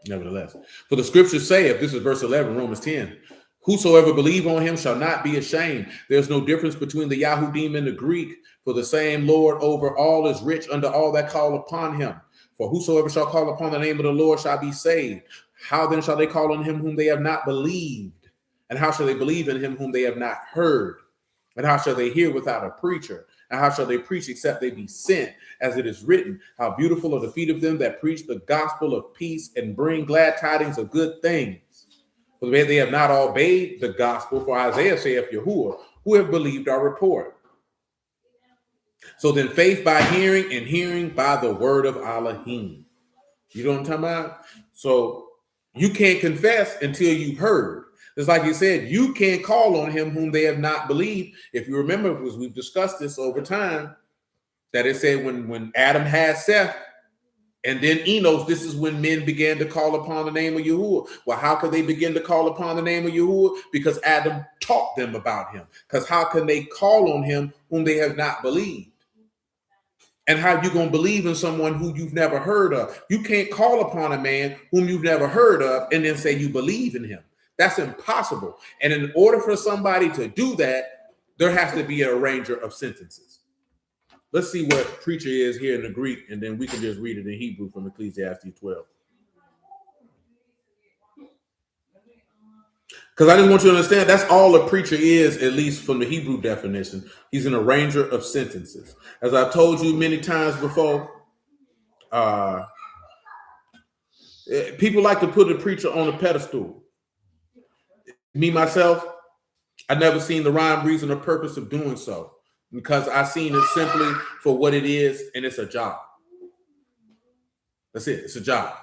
Nevertheless, for the scriptures say, if this is verse 11, Romans 10, whosoever believe on him shall not be ashamed. There's no difference between the Yahudim and the Greek, for the same Lord over all is rich unto all that call upon him. For whosoever shall call upon the name of the Lord shall be saved. How then shall they call on him whom they have not believed? And how shall they believe in him whom they have not heard? And how shall they hear without a preacher? And how shall they preach except they be sent? As it is written, how beautiful are the feet of them that preach the gospel of peace and bring glad tidings of good things. For they have not obeyed the gospel, for Isaiah saith, Yahuwah, who have believed our report. So then faith by hearing, and hearing by the word of Elohim. You know what I'm talking about? So you can't confess until you've heard. Just like you said, you can't call on him whom they have not believed. If you remember, because we've discussed this over time, that it said when Adam had Seth and then Enos, this is when men began to call upon the name of Yahuwah. Well, how could they begin to call upon the name of Yahuwah? Because Adam taught them about him. Because how can they call on him whom they have not believed? And how you going to believe in someone who you've never heard of? You can't call upon a man whom you've never heard of and then say you believe in him. That's impossible. And in order for somebody to do that, there has to be an arranger of sentences. Let's see what preacher is here in the Greek, and then we can just read it in Hebrew from Ecclesiastes 12. Because I just want you to understand that's all a preacher is, at least from the Hebrew definition. He's an arranger of sentences. As I've told you many times before, people like to put a preacher on a pedestal. Me, myself, I never seen the rhyme, reason, or purpose of doing so, because I seen it simply for what it is, and it's a job. That's it. It's a job.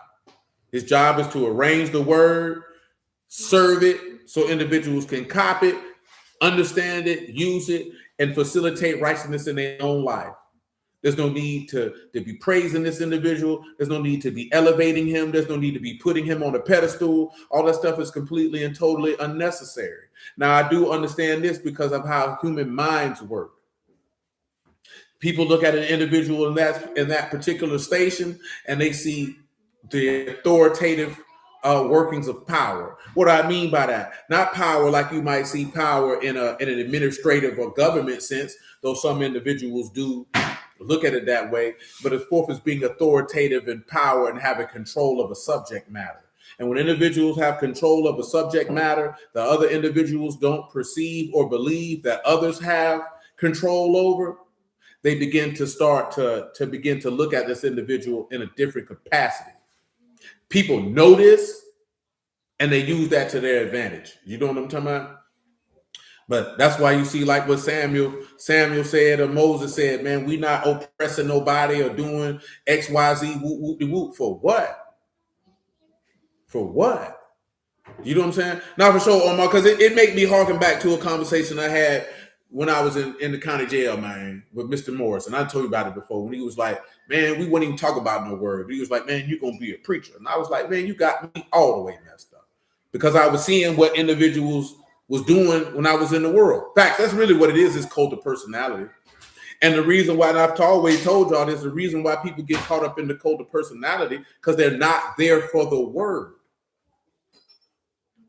His job is to arrange the word, serve it, so individuals can copy it, understand it, use it, and facilitate righteousness in their own life. There's no need to be praising this individual. There's no need to be elevating him. There's no need to be putting him on a pedestal. All that stuff is completely and totally unnecessary. Now, I do understand this because of how human minds work. People look at an individual in that particular station, and they see the authoritative workings of power. What do I mean by that? Not power like you might see power in an administrative or government sense, though some individuals do look at it that way, but as forth as being authoritative in power and having control of a subject matter. And when individuals have control of a subject matter, the other individuals don't perceive or believe that others have control over, they begin to start to begin to look at this individual in a different capacity. People notice and they use that to their advantage. You know what I'm talking about? But that's why you see, like what Samuel said or Moses said, man, we not oppressing nobody or doing X, Y, Z, whoop, whoop, de whoop. For what? For what? You know what I'm saying? Now, for sure, Omar, because it made me harken back to a conversation I had when I was in the county jail, man, with Mr. Morris. And I told you about it before, when he was like, man, we wouldn't even talk about no word. He was like, man, you're going to be a preacher. And I was like, man, you got me all the way messed up. Because I was seeing what individuals was doing when I was in the world. Facts, that's really what it is cult of personality. And the reason why, and I've always told y'all this, the reason why people get caught up in the cult of personality, because they're not there for the word.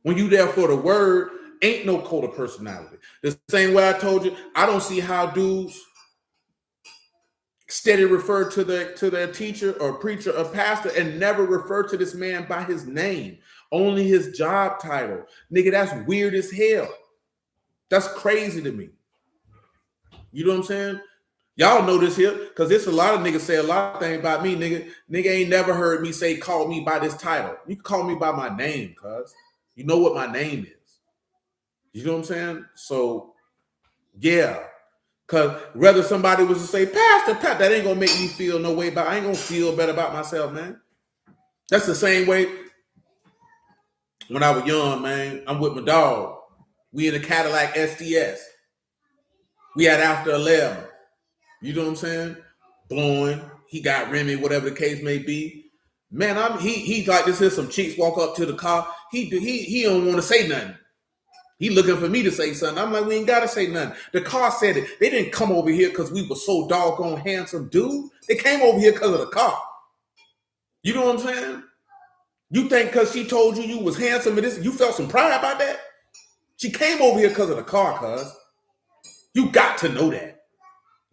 When you there for the word, ain't no cult of personality. The same way I told you, I don't see how dudes steady refer to their teacher or preacher or pastor and never refer to this man by his name, only his job title. Nigga, that's weird as hell. That's crazy to me. You know what I'm saying? Y'all know this here, because there's a lot of niggas say a lot of things about me, nigga. Nigga ain't never heard me say, call me by this title. You can call me by my name, cuz. You know what my name is. You know what I'm saying? So, yeah. Because whether somebody was to say, Pastor, that ain't going to make me feel no way about, I ain't going to feel better about myself, man. That's the same way when I was young, man, I'm with my dog. We in a Cadillac SDS. We had after 11. You know what I'm saying? Blowing. He got Remy, whatever the case may be. Man, he like this. Here, some chicks walk up to the car. He don't want to say nothing. He looking for me to say something. I'm like, we ain't gotta say nothing. The car said it. They didn't come over here because we were so doggone handsome, dude. They came over here because of the car. You know what I'm saying? You think because she told you was handsome and this, you felt some pride about that? She came over here because of the car, cuz. You got to know that.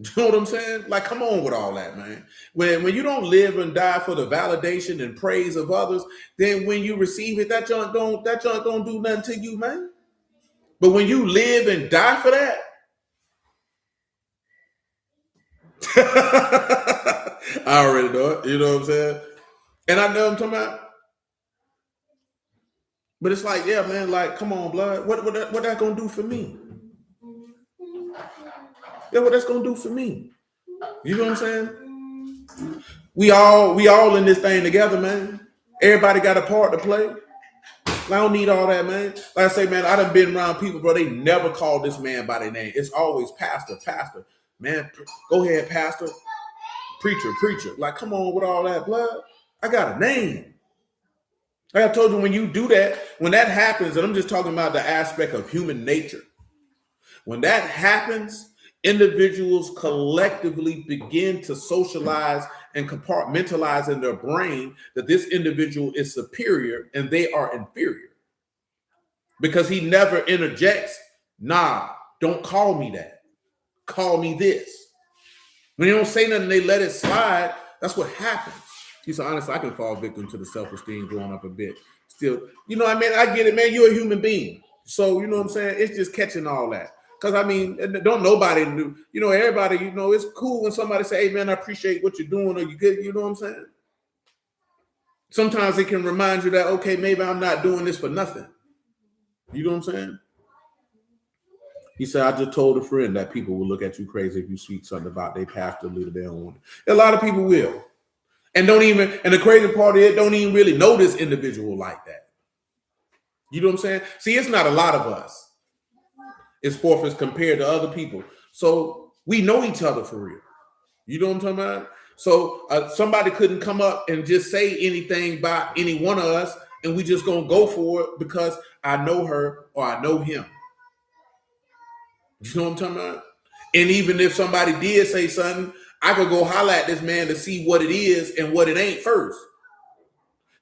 You know what I'm saying? Like, come on with all that, man. When you don't live and die for the validation and praise of others, then when you receive it, that junk don't do nothing to you, man. But when you live and die for that, I already know it. You know what I'm saying? And I know what I'm talking about. But it's like, yeah, man, like, come on, blood. What that gonna do for me? Yeah, what that's gonna do for me? You know what I'm saying? We all in this thing together, man. Everybody got a part to play. I don't need all that, man. Like I say, man, I done been around people, bro. They never call this man by their name. It's always pastor, pastor. Man, go ahead, pastor. Preacher, preacher. Like, come on with all that, blood. I got a name. Like I told you, when you do that, when that happens, and I'm just talking about the aspect of human nature. When that happens, individuals collectively begin to socialize and compartmentalize in their brain that this individual is superior and they are inferior. Because he never interjects, nah, don't call me that. Call me this. When they don't say nothing, they let it slide. That's what happens. He said, honestly, I can fall victim to the self-esteem growing up a bit. Still, you know what I mean? I get it, man. You're a human being. So, you know what I'm saying? It's just catching all that. Because, I mean, don't nobody do, you know, everybody, you know, it's cool when somebody say, hey, man, I appreciate what you're doing, or you good, you know what I'm saying? Sometimes it can remind you that, okay, maybe I'm not doing this for nothing. You know what I'm saying? He said, I just told a friend that people will look at you crazy if you speak something about their pastor, leader, they don't want it. A lot of people will. And the crazy part is, don't even really know this individual like that. You know what I'm saying? See, it's not a lot of us. It's fourth as compared to other people. So we know each other for real. You know what I'm talking about? So somebody couldn't come up and just say anything about any one of us, and we just gonna go for it because I know her or I know him. You know what I'm talking about? And even if somebody did say something, I could go holler at this man to see what it is and what it ain't first.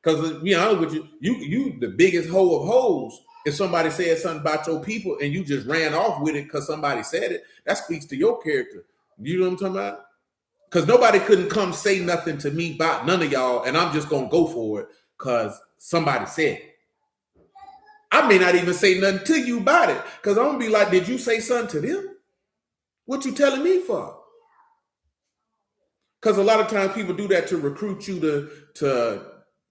Because to be honest with you, you the biggest hoe of hoes. If somebody said something about your people and you just ran off with it because somebody said it, that speaks to your character. You know what I'm talking about? Because nobody couldn't come say nothing to me about none of y'all, and I'm just gonna go for it because somebody said it. I may not even say nothing to you about it because I'm gonna be like, did you say something to them? What you telling me for? Because a lot of times people do that to recruit you to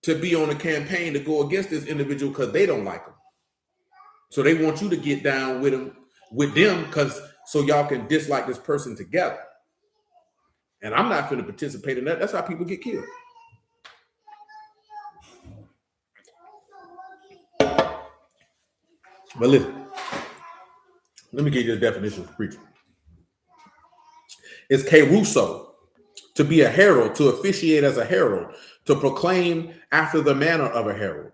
be on a campaign to go against this individual because they don't like them. So they want you to get down with them because so y'all can dislike this person together. And I'm not going to participate in that. That's how people get killed. But listen, let me give you the definition of preacher. It's kerusso, to be a herald, to officiate as a herald, to proclaim after the manner of a herald.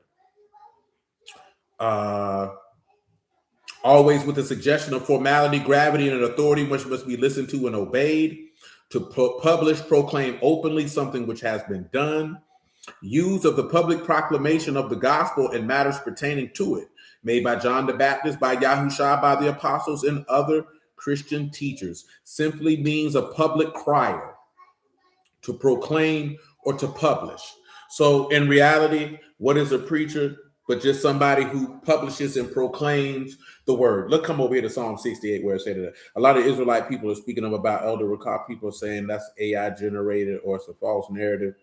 Always with the suggestion of formality, gravity, and an authority which must be listened to and obeyed. To publish, proclaim openly something which has been done. Use of the public proclamation of the gospel and matters pertaining to it, made by John the Baptist, by Yahushua, by the apostles, and other Christian teachers. Simply means a public crier, to proclaim or to publish. So in reality, what is a preacher but just somebody who publishes and proclaims the word? Let's come over here to Psalm 68 where it said that a lot of Israelite people are speaking about Elder Rakah. People are saying that's AI generated or it's a false narrative.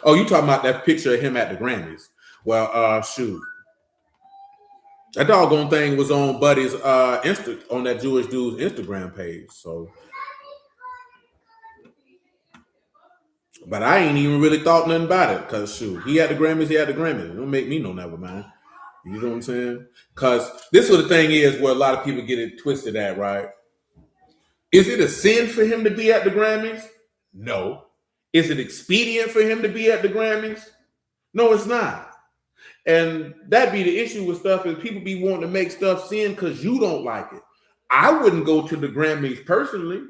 Oh, you talking about that picture of him at the Grammys? Well, shoot. That doggone thing was on Buddy's on that Jewish dude's Instagram page. So, but I ain't even really thought nothing about it because shoot, he had the Grammys. It don't make me no never mind. You know what I'm saying? Because this is what the thing is where a lot of people get it twisted at, right? Is it a sin for him to be at the Grammys? No. Is it expedient for him to be at the Grammys? No, it's not. And that be the issue with stuff is people be wanting to make stuff sin because you don't like it. I wouldn't go to the Grammys personally,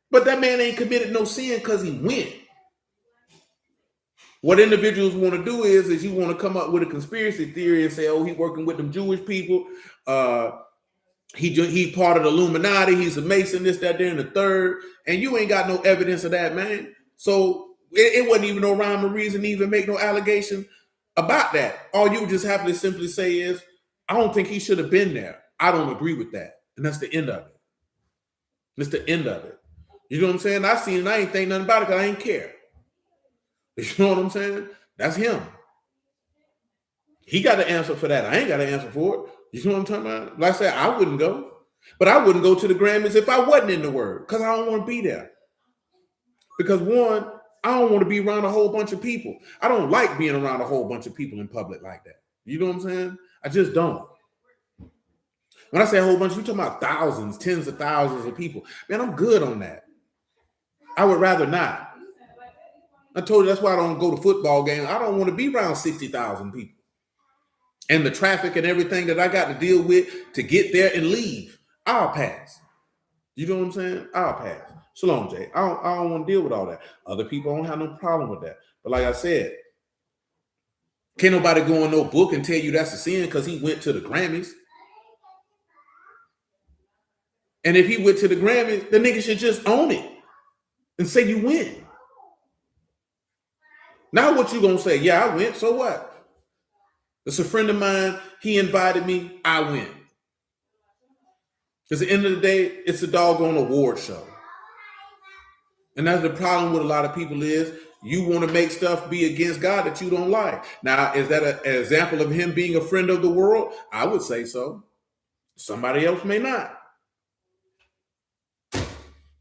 but that man ain't committed no sin because he went. What individuals want to do is you want to come up with a conspiracy theory and say, oh, he working with them Jewish people. He part of the Illuminati. He's a Mason, this, that, there, and the third. And you ain't got no evidence of that, man. So it wasn't even no rhyme or reason to even make no allegation about that. All you would just have to simply say is, I don't think he should have been there. I don't agree with that. And that's the end of it. That's the end of it. You know what I'm saying? I seen it. I ain't think nothing about it because I ain't care. You know what I'm saying? That's him. He got to answer for that. I ain't got to answer for it. You know what I'm talking about? Like I said, I wouldn't go. But I wouldn't go to the Grammys if I wasn't in the Word because I don't want to be there. Because one, I don't want to be around a whole bunch of people. I don't like being around a whole bunch of people in public like that. You know what I'm saying? I just don't. When I say a whole bunch, you're talking about thousands, tens of thousands of people. Man, I'm good on that. I would rather not. I told you that's why I don't go to football games. I don't want to be around 60,000 people. And the traffic and everything that I got to deal with to get there and leave, I'll pass. You know what I'm saying? I'll pass. Shalom, Jay. I don't want to deal with all that. Other people don't have no problem with that. But like I said, can't nobody go in no book and tell you that's a sin because he went to the Grammys. And if he went to the Grammys, the nigga should just own it and say you win. Now what you gonna say? Yeah, I went, so what? It's a friend of mine, he invited me, I went. Because at the end of the day, it's a doggone award show. And that's the problem with a lot of people is you want to make stuff be against God that you don't like. Now, is that an example of him being a friend of the world? I would say so. Somebody else may not.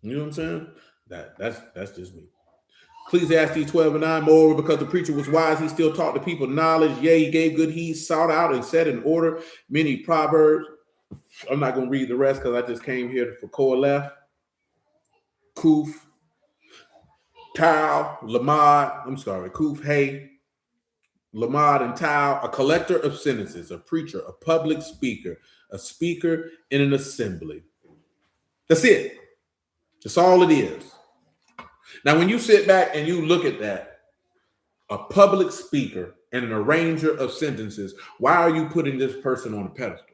You know what I'm saying? That's just me. Ecclesiastes 12:9, moreover, because the preacher was wise, he still taught the people knowledge. Yea, he gave good heed, sought out and set in order many proverbs. I'm not going to read the rest because I just came here for Koheleth, Kuf, Tau, Lamad, Kuf, Hay, Lamad, and Tau, a collector of sentences, a preacher, a public speaker, a speaker in an assembly. That's it. That's all it is. Now, when you sit back and you look at that, a public speaker and an arranger of sentences, why are you putting this person on a pedestal?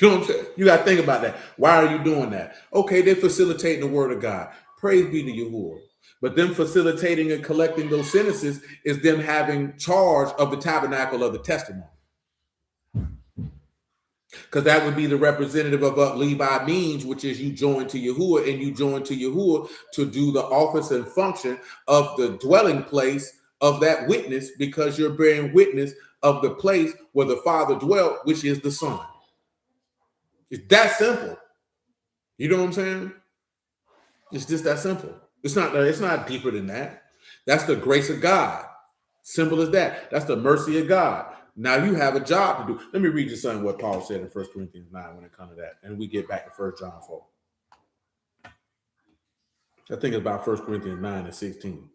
You know what I'm saying? You got to think about that. Why are you doing that? Okay, they're facilitating the word of God. Praise be to Yahuwah. But them facilitating and collecting those sentences is them having charge of the tabernacle of the testimony. Because that would be the representative of what Levi means, which is you join to Yahuwah, and you join to Yahuwah to do the office and function of the dwelling place of that witness, because you're bearing witness of the place where the Father dwelt, which is the Son. It's that simple. You know what I'm saying? It's just that simple. It's not deeper than that. That's the grace of God. Simple as that. That's the mercy of God. Now you have a job to do. Let me read you something what Paul said in 1 Corinthians 9 when it comes to that. And we get back to 1 John 4. I think it's about 1 Corinthians 9 and 16.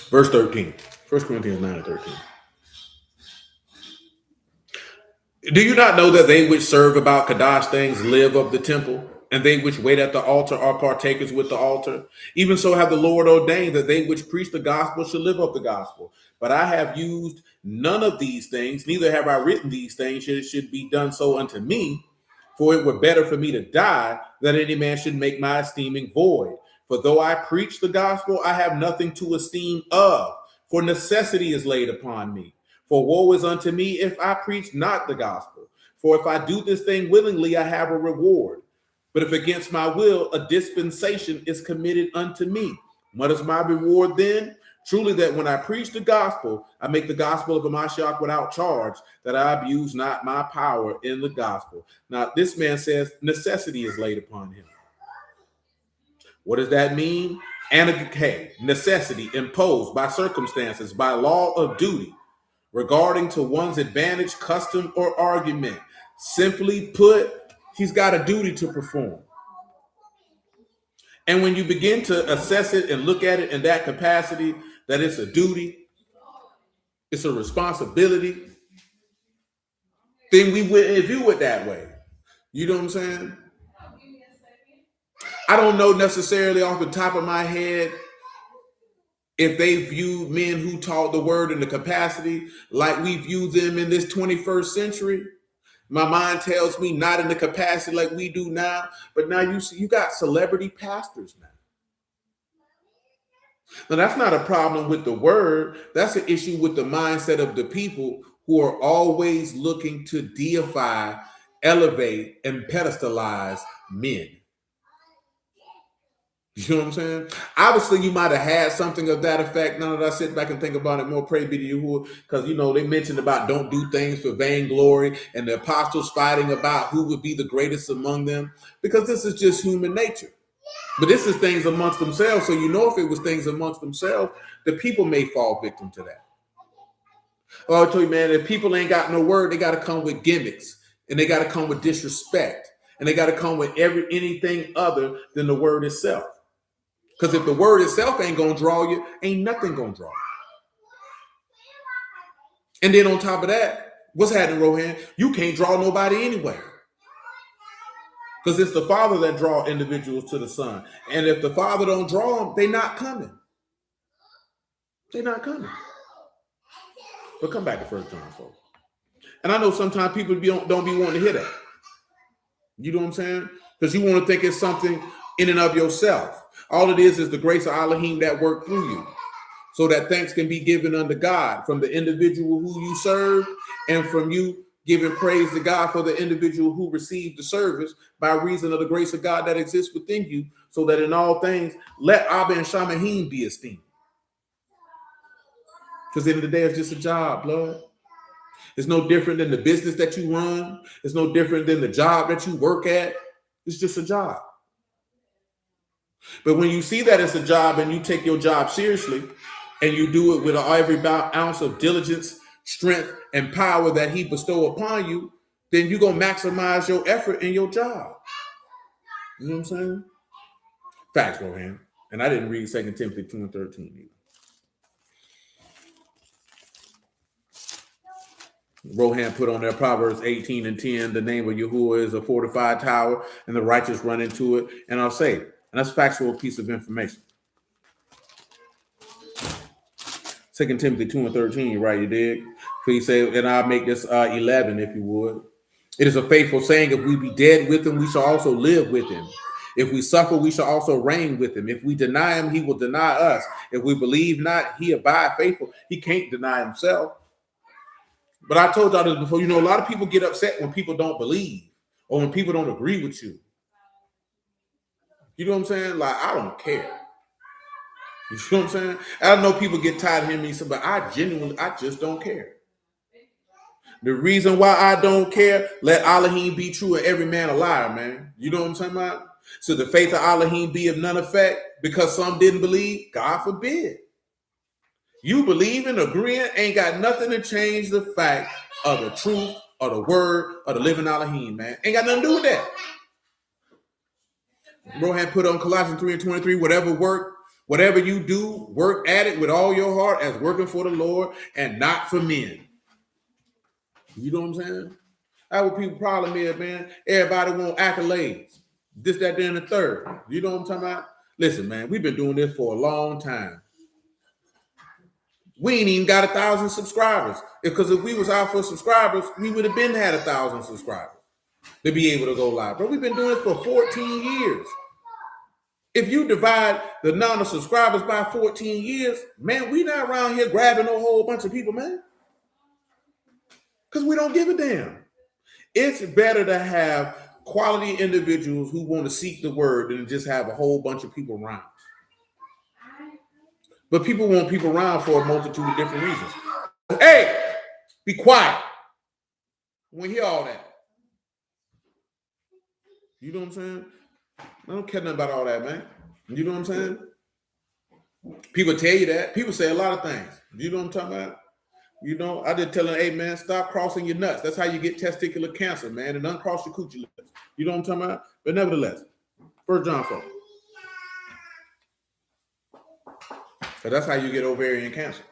Verse 13. 1 Corinthians 9 and 13. Do you not know that they which serve about Kadash things live of the temple, and they which wait at the altar are partakers with the altar? Even so have the Lord ordained that they which preach the gospel should live of the gospel. But I have used none of these things, neither have I written these things, it should be done so unto me. For it were better for me to die, that any man should make my esteeming void. For though I preach the gospel, I have nothing to esteem of, for necessity is laid upon me. For woe is unto me if I preach not the gospel. For if I do this thing willingly, I have a reward. But if against my will, a dispensation is committed unto me. What is my reward then? Truly that when I preach the gospel, I make the gospel of Mashiach without charge, that I abuse not my power in the gospel. Now, this man says necessity is laid upon him. What does that mean? Anarchy, necessity imposed by circumstances, by law of duty, regarding to one's advantage, custom, or argument. Simply put, he's got a duty to perform. And when you begin to assess it and look at it in that capacity, that it's a duty, it's a responsibility, then we wouldn't view it that way. You know what I'm saying? I don't know necessarily off the top of my head if they viewed men who taught the word in the capacity like we view them in this 21st century. My mind tells me not in the capacity like we do now, but now you see, you got celebrity pastors now. Now, that's not a problem with the word. That's an issue with the mindset of the people who are always looking to deify, elevate, and pedestalize men. You know what I'm saying? Obviously, you might have had something of that effect. Now that I sit back and think about it more, praise be to you, because, you know, they mentioned about don't do things for vainglory and the apostles fighting about who would be the greatest among them, because this is just human nature. But this is things amongst themselves. So, you know, if it was things amongst themselves, the people may fall victim to that. Oh, I tell you, man, if people ain't got no word, they got to come with gimmicks and they got to come with disrespect and they got to come with anything other than the word itself. Because if the word itself ain't going to draw you, ain't nothing going to draw you. And then on top of that, what's happening, Rohan? You can't draw nobody anyway. Because it's the Father that draw individuals to the Son. And if the Father don't draw them, they not coming. They're not coming. But come back to 1 John 4. And I know sometimes people don't be wanting to hear that. You know what I'm saying? Because you want to think it's something in and of yourself. All it is the grace of Elohim that worked through you, so that thanks can be given unto God from the individual who you serve, and from you giving praise to God for the individual who received the service by reason of the grace of God that exists within you, so that in all things, let Abba and Shamahim be esteemed. Because at the end of the day, it's just a job, blood. It's no different than the business that you run. It's no different than the job that you work at. It's just a job. But when you see that it's a job and you take your job seriously and you do it with every ounce of diligence, strength, and power that he bestow upon you, then you're going to maximize your effort in your job. You know what I'm saying? Facts, Rohan. And I didn't read 2 Timothy 2 and 13 either. Rohan put on there Proverbs 18 and 10, the name of Yahuwah is a fortified tower and the righteous run into it and are safe. And that's a factual piece of information. 2 Timothy 2 and 13, right? You dig? Please say, and I'll make this 11 if you would. It is a faithful saying, if we be dead with him, we shall also live with him. If we suffer, we shall also reign with him. If we deny him, he will deny us. If we believe not, he abide faithful. He can't deny himself. But I told y'all this before, you know, a lot of people get upset when people don't believe or when people don't agree with you. You know what I'm saying? Like, I don't care. You know what I'm saying? I know people get tired of hearing me say, but I just don't care. The reason why I don't care, let Elohim be true and every man a liar, man. You know what I'm saying about? So the faith of Elohim be of none effect because some didn't believe? God forbid. You believing, agreeing, ain't got nothing to change the fact of the truth or the word or the living Elohim, man. Ain't got nothing to do with that. Rohan put on Colossians 3 and 23, whatever you do, work at it with all your heart as working for the Lord and not for men. You know what I'm saying? That's what people's problem is, man. Everybody want accolades. This, that, then, the third. You know what I'm talking about? Listen, man, we've been doing this for a long time. We ain't even got 1,000 subscribers. Because if we was out for subscribers, we would have been had 1,000 subscribers to be able to go live. But we've been doing it for 14 years. If you divide the number of subscribers by 14 years, man, we not around here grabbing a whole bunch of people, man. Because we don't give a damn. It's better to have quality individuals who want to seek the word than just have a whole bunch of people around. But people want people around for a multitude of different reasons. Hey, be quiet. We hear all that. You know what I'm saying? I don't care nothing about all that, man. You know what I'm saying? People tell you that. People say a lot of things. You know what I'm talking about? You know, I did tell them, hey, man, stop crossing your nuts. That's how you get testicular cancer, man. And uncross your coochie lips. You know what I'm talking about? But nevertheless, 1 John 4. So that's how you get ovarian cancer.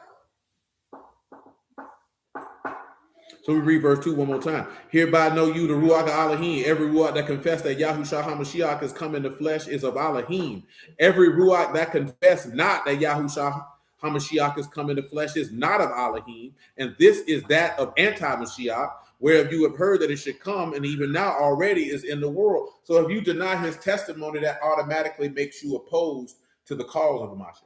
So we read verse 2 one more time. Hereby know you the Ruach of Elohim. Every Ruach that confess that Yahushua HaMashiach is come in the flesh is of Elohim. Every Ruach that confess not that Yahushua HaMashiach is come in the flesh is not of Elohim. And this is that of anti-Mashiach, whereof you have heard that it should come, and even now already is in the world. So if you deny his testimony, that automatically makes you opposed to the cause of the Mashiach.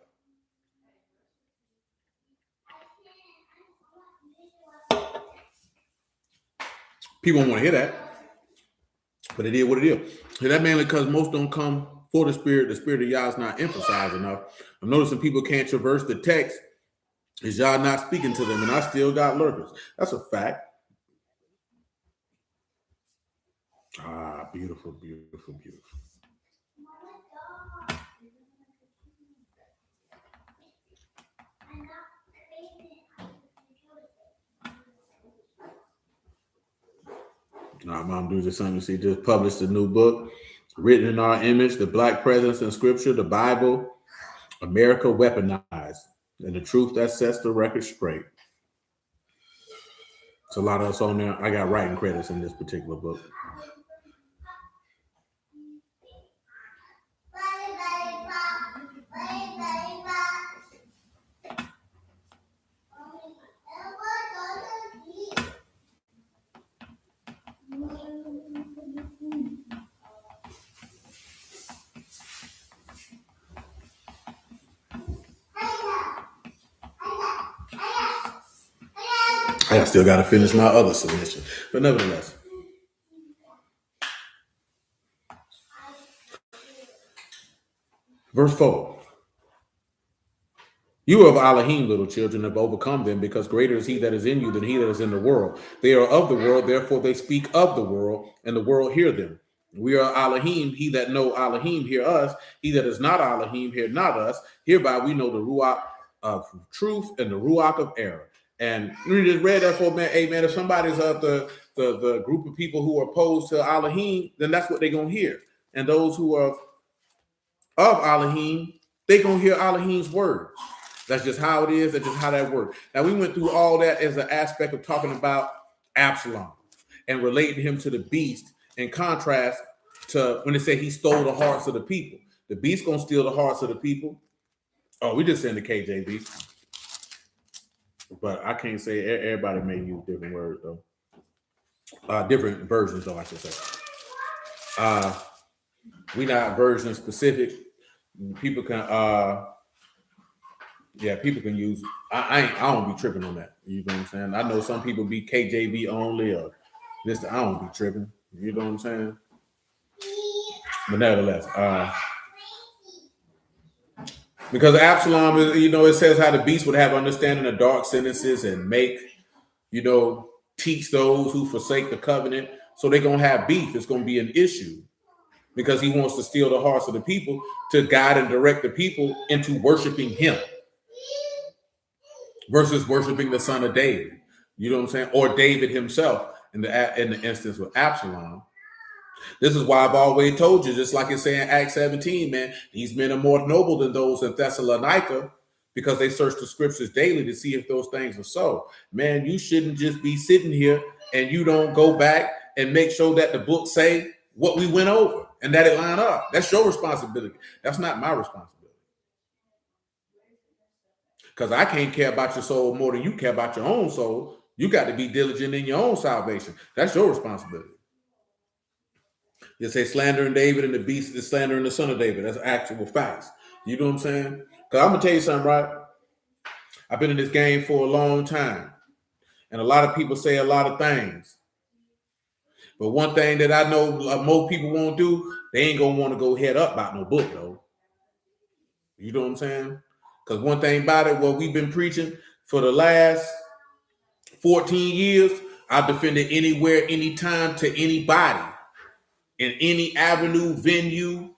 People don't want to hear that, but it is what it is. And that mainly because most don't come for the Spirit. The Spirit of Yah is not emphasized enough. I'm noticing people can't traverse the text. Is Yah not speaking to them? And I still got lurkers. That's a fact. Beautiful, beautiful, beautiful. Our mom do just something. See, just published a new book, written in our image, the Black presence in Scripture, the Bible, America weaponized, and the truth that sets the record straight. It's a lot of us on there. I got writing credits in this particular book. I still got to finish my other submission, but nevertheless. Verse 4. You are of Elohim, little children, have overcome them, because greater is he that is in you than he that is in the world. They are of the world, therefore they speak of the world, and the world hear them. We are Elohim, he that know Elohim hear us, he that is not Elohim hear not us. Hereby we know the Ruach of truth and the Ruach of error. And we just read that for man. Hey man, if somebody's of the group of people who are opposed to Elohim, then that's what they're gonna hear. And those who are of Elohim, they're gonna hear Elohim's words. That's just how it is. That's just how that works. Now, we went through all that as an aspect of talking about Absalom and relating him to the beast, in contrast to when they say he stole the hearts of the people. The beast gonna steal the hearts of the people. Oh, we just saying the KJV. But I can't say everybody may use different words though. Different versions though, I should say. We not version specific. People can people can use. I don't be tripping on that. You know what I'm saying? I know some people be KJV only or this. I don't be tripping. You know what I'm saying? But nevertheless, because Absalom is, it says how the beast would have understanding of dark sentences and make, teach those who forsake the covenant. So they're gonna have beef. It's gonna be an issue because he wants to steal the hearts of the people to guide and direct the people into worshiping him versus worshiping the son of David. You know what I'm saying? Or David himself in the instance with Absalom. This is why I've always told you, just like it's saying Acts 17, man, these men are more noble than those in Thessalonica because they search the scriptures daily to see if those things are so. Man, you shouldn't just be sitting here and you don't go back and make sure that the book say what we went over and that it line up. That's your responsibility. That's not my responsibility. Because I can't care about your soul more than you care about your own soul. You got to be diligent in your own salvation. That's your responsibility. You say slandering David and the beast is slandering the son of David. That's actual facts. You know what I'm saying? Because I'm going to tell you something, right? I've been in this game for a long time. And a lot of people say a lot of things. But one thing that I know most people won't do, they ain't going to want to go head up about no book, though. You know what I'm saying? Because one thing about it, what we've been preaching for the last 14 years, I've defended anywhere, anytime, to anybody, in any avenue, venue.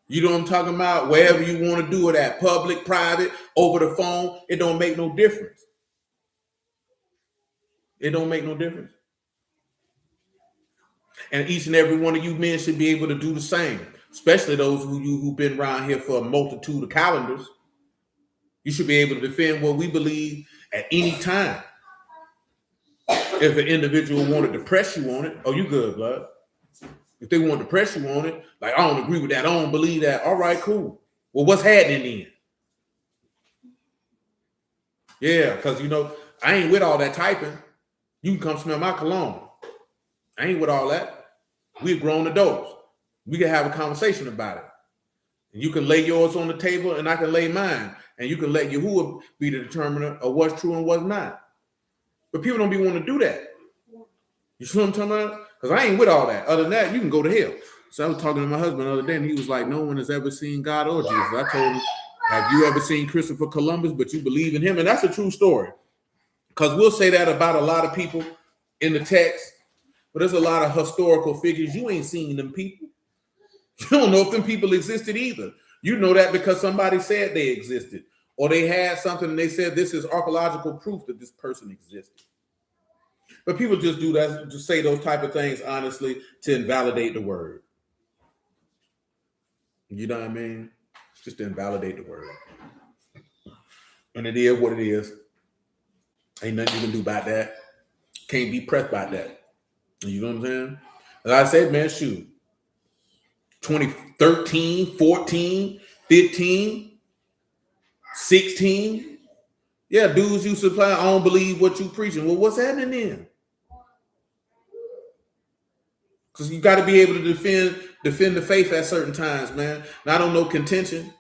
You know what I'm talking about? Wherever you want to do it at, public, private, over the phone, it don't make no difference. It don't make no difference. And each and every one of you men should be able to do the same, especially those who've been around here for a multitude of calendars. You should be able to defend what we believe at any time. If an individual wanted to press you on it, oh, you good, blood. If they want to press you on it, like, I don't agree with that, I don't believe that. All right, cool. Well, what's happening then? Yeah, because, I ain't with all that typing. You can come smell my cologne. I ain't with all that. We're grown adults. We can have a conversation about it. And you can lay yours on the table and I can lay mine. And you can let Yahuwah be the determiner of what's true and what's not. But people don't be wanting to do that. You see what I'm talking about? Because I ain't with all that. Other than that, you can go to hell. So I was talking to my husband the other day, and he was like, no one has ever seen God or Jesus. I told him, have you ever seen Christopher Columbus, but you believe in him? And that's a true story. Because we'll say that about a lot of people in the text, but there's a lot of historical figures. You ain't seen them people. You don't know if them people existed either. You know that because somebody said they existed, or they had something and they said this is archaeological proof that this person existed. But people just do that, just say those type of things, honestly, to invalidate the word. You know what I mean? Just to invalidate the word. And it is what it is. Ain't nothing you can do about that. Can't be pressed by that. You know what I'm saying? Like I said, man, shoot. 2013, 14, 15, 16. Yeah, dudes you supply, I don't believe what you preaching. Well, what's happening then? Because you got to be able to defend the faith at certain times, man. Not on no contention,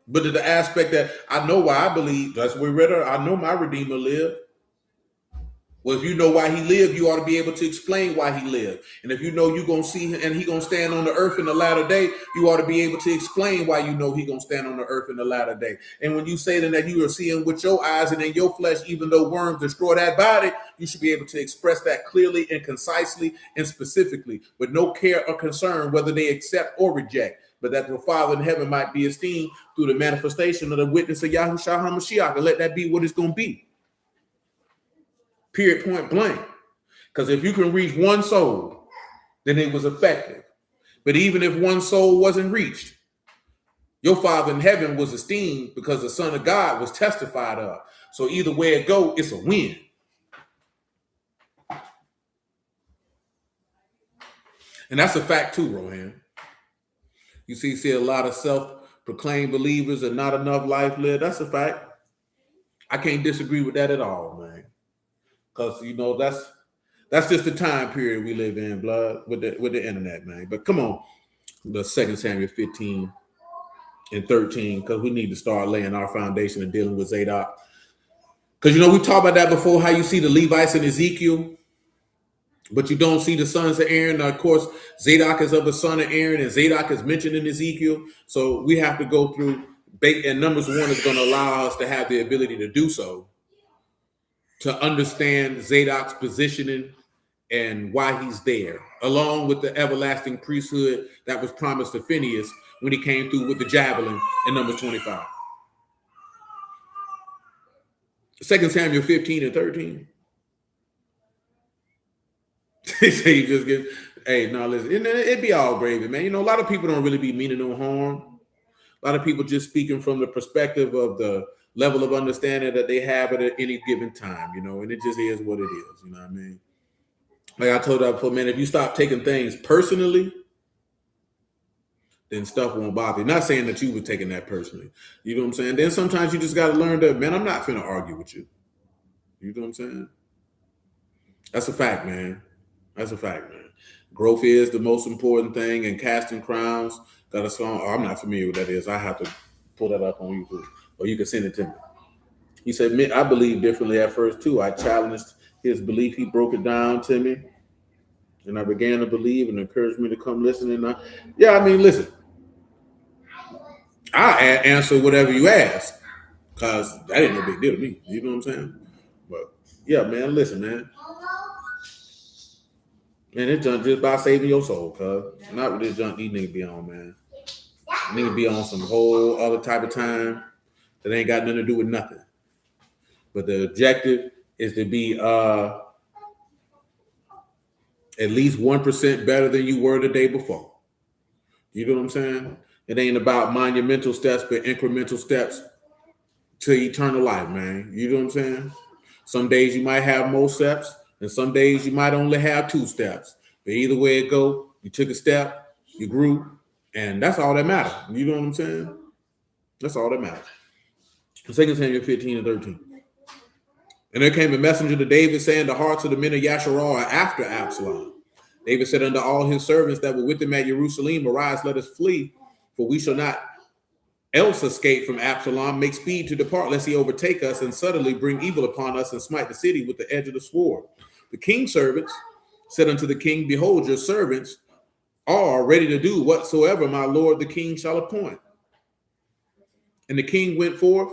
but to the aspect that I know why I believe. That's where we read it. I know my Redeemer lived. Well, if you know why he lived, you ought to be able to explain why he lived. And if you know you're going to see him and he going to stand on the earth in the latter day, you ought to be able to explain why you know he going to stand on the earth in the latter day. And when you say then that you are seeing with your eyes and in your flesh, even though worms destroy that body, you should be able to express that clearly and concisely and specifically with no care or concern whether they accept or reject, but that the Father in heaven might be esteemed through the manifestation of the witness of Yahushua HaMashiach, and let that be what it's going to be. Period, point blank. Because if you can reach one soul, then it was effective. But even if one soul wasn't reached, your Father in heaven was esteemed because the Son of God was testified of. So either way it go, it's a win. And that's a fact too, Rohan. You see a lot of self-proclaimed believers and not enough life lived. That's a fact. I can't disagree with that at all, man. Because, that's just the time period we live in, blood, with the internet, man. But come on, the 2 Samuel 15 and 13, because we need to start laying our foundation and dealing with Zadok. Because, we talked about that before, how you see the Levites in Ezekiel, but you don't see the sons of Aaron. Now, of course, Zadok is of the son of Aaron, and Zadok is mentioned in Ezekiel. So we have to go through, and Numbers 1 is going to allow us to have the ability to do so, to understand Zadok's positioning and why he's there, along with the everlasting priesthood that was promised to Phinehas when he came through with the javelin in Numbers 25. 2 Samuel 15 and 13. They say you just get, hey, no, listen, it'd be all gravy, man. A lot of people don't really be meaning no harm. A lot of people just speaking from the perspective of the level of understanding that they have at any given time, and it just is what it is, you know what I mean? Like I told you before, man, if you stop taking things personally, then stuff won't bother you. Not saying that you were taking that personally. You know what I'm saying? Then sometimes you just got to learn that, man, I'm not finna argue with you. You know what I'm saying? That's a fact, man. That's a fact, man. Growth is the most important thing, and casting crowns. Got a song. Oh, I'm not familiar with what that is. I have to pull that up on YouTube, or you can send it to me. He said, I believed differently at first, too. I challenged his belief. He broke it down to me, and I began to believe and encouraged me to come listen. And listen, I answer whatever you ask. Cause that ain't no big deal to me. You know what I'm saying? But yeah, man, listen, man. Man, this junk just about saving your soul, cuz. Not what this junk these niggas be on, man. Niggas be on some whole other type of time that ain't got nothing to do with nothing. But the objective is to be at least 1% better than you were the day before. You know what I'm saying? It ain't about monumental steps, but incremental steps to eternal life, man. You know what I'm saying? Some days you might have more steps, and some days you might only have 2 steps. But either way it go, you took a step, you grew, and that's all that matters. You know what I'm saying? That's all that matters. 2 Samuel 15 and 13. And there came a messenger to David saying, the hearts of the men of Yasharal are after Absalom. David said unto all his servants that were with him at Jerusalem, arise, let us flee, for we shall not else escape from Absalom. Make speed to depart, lest he overtake us and suddenly bring evil upon us and smite the city with the edge of the sword. The king's servants said unto the king, behold, your servants are ready to do whatsoever my lord the king shall appoint. And the king went forth,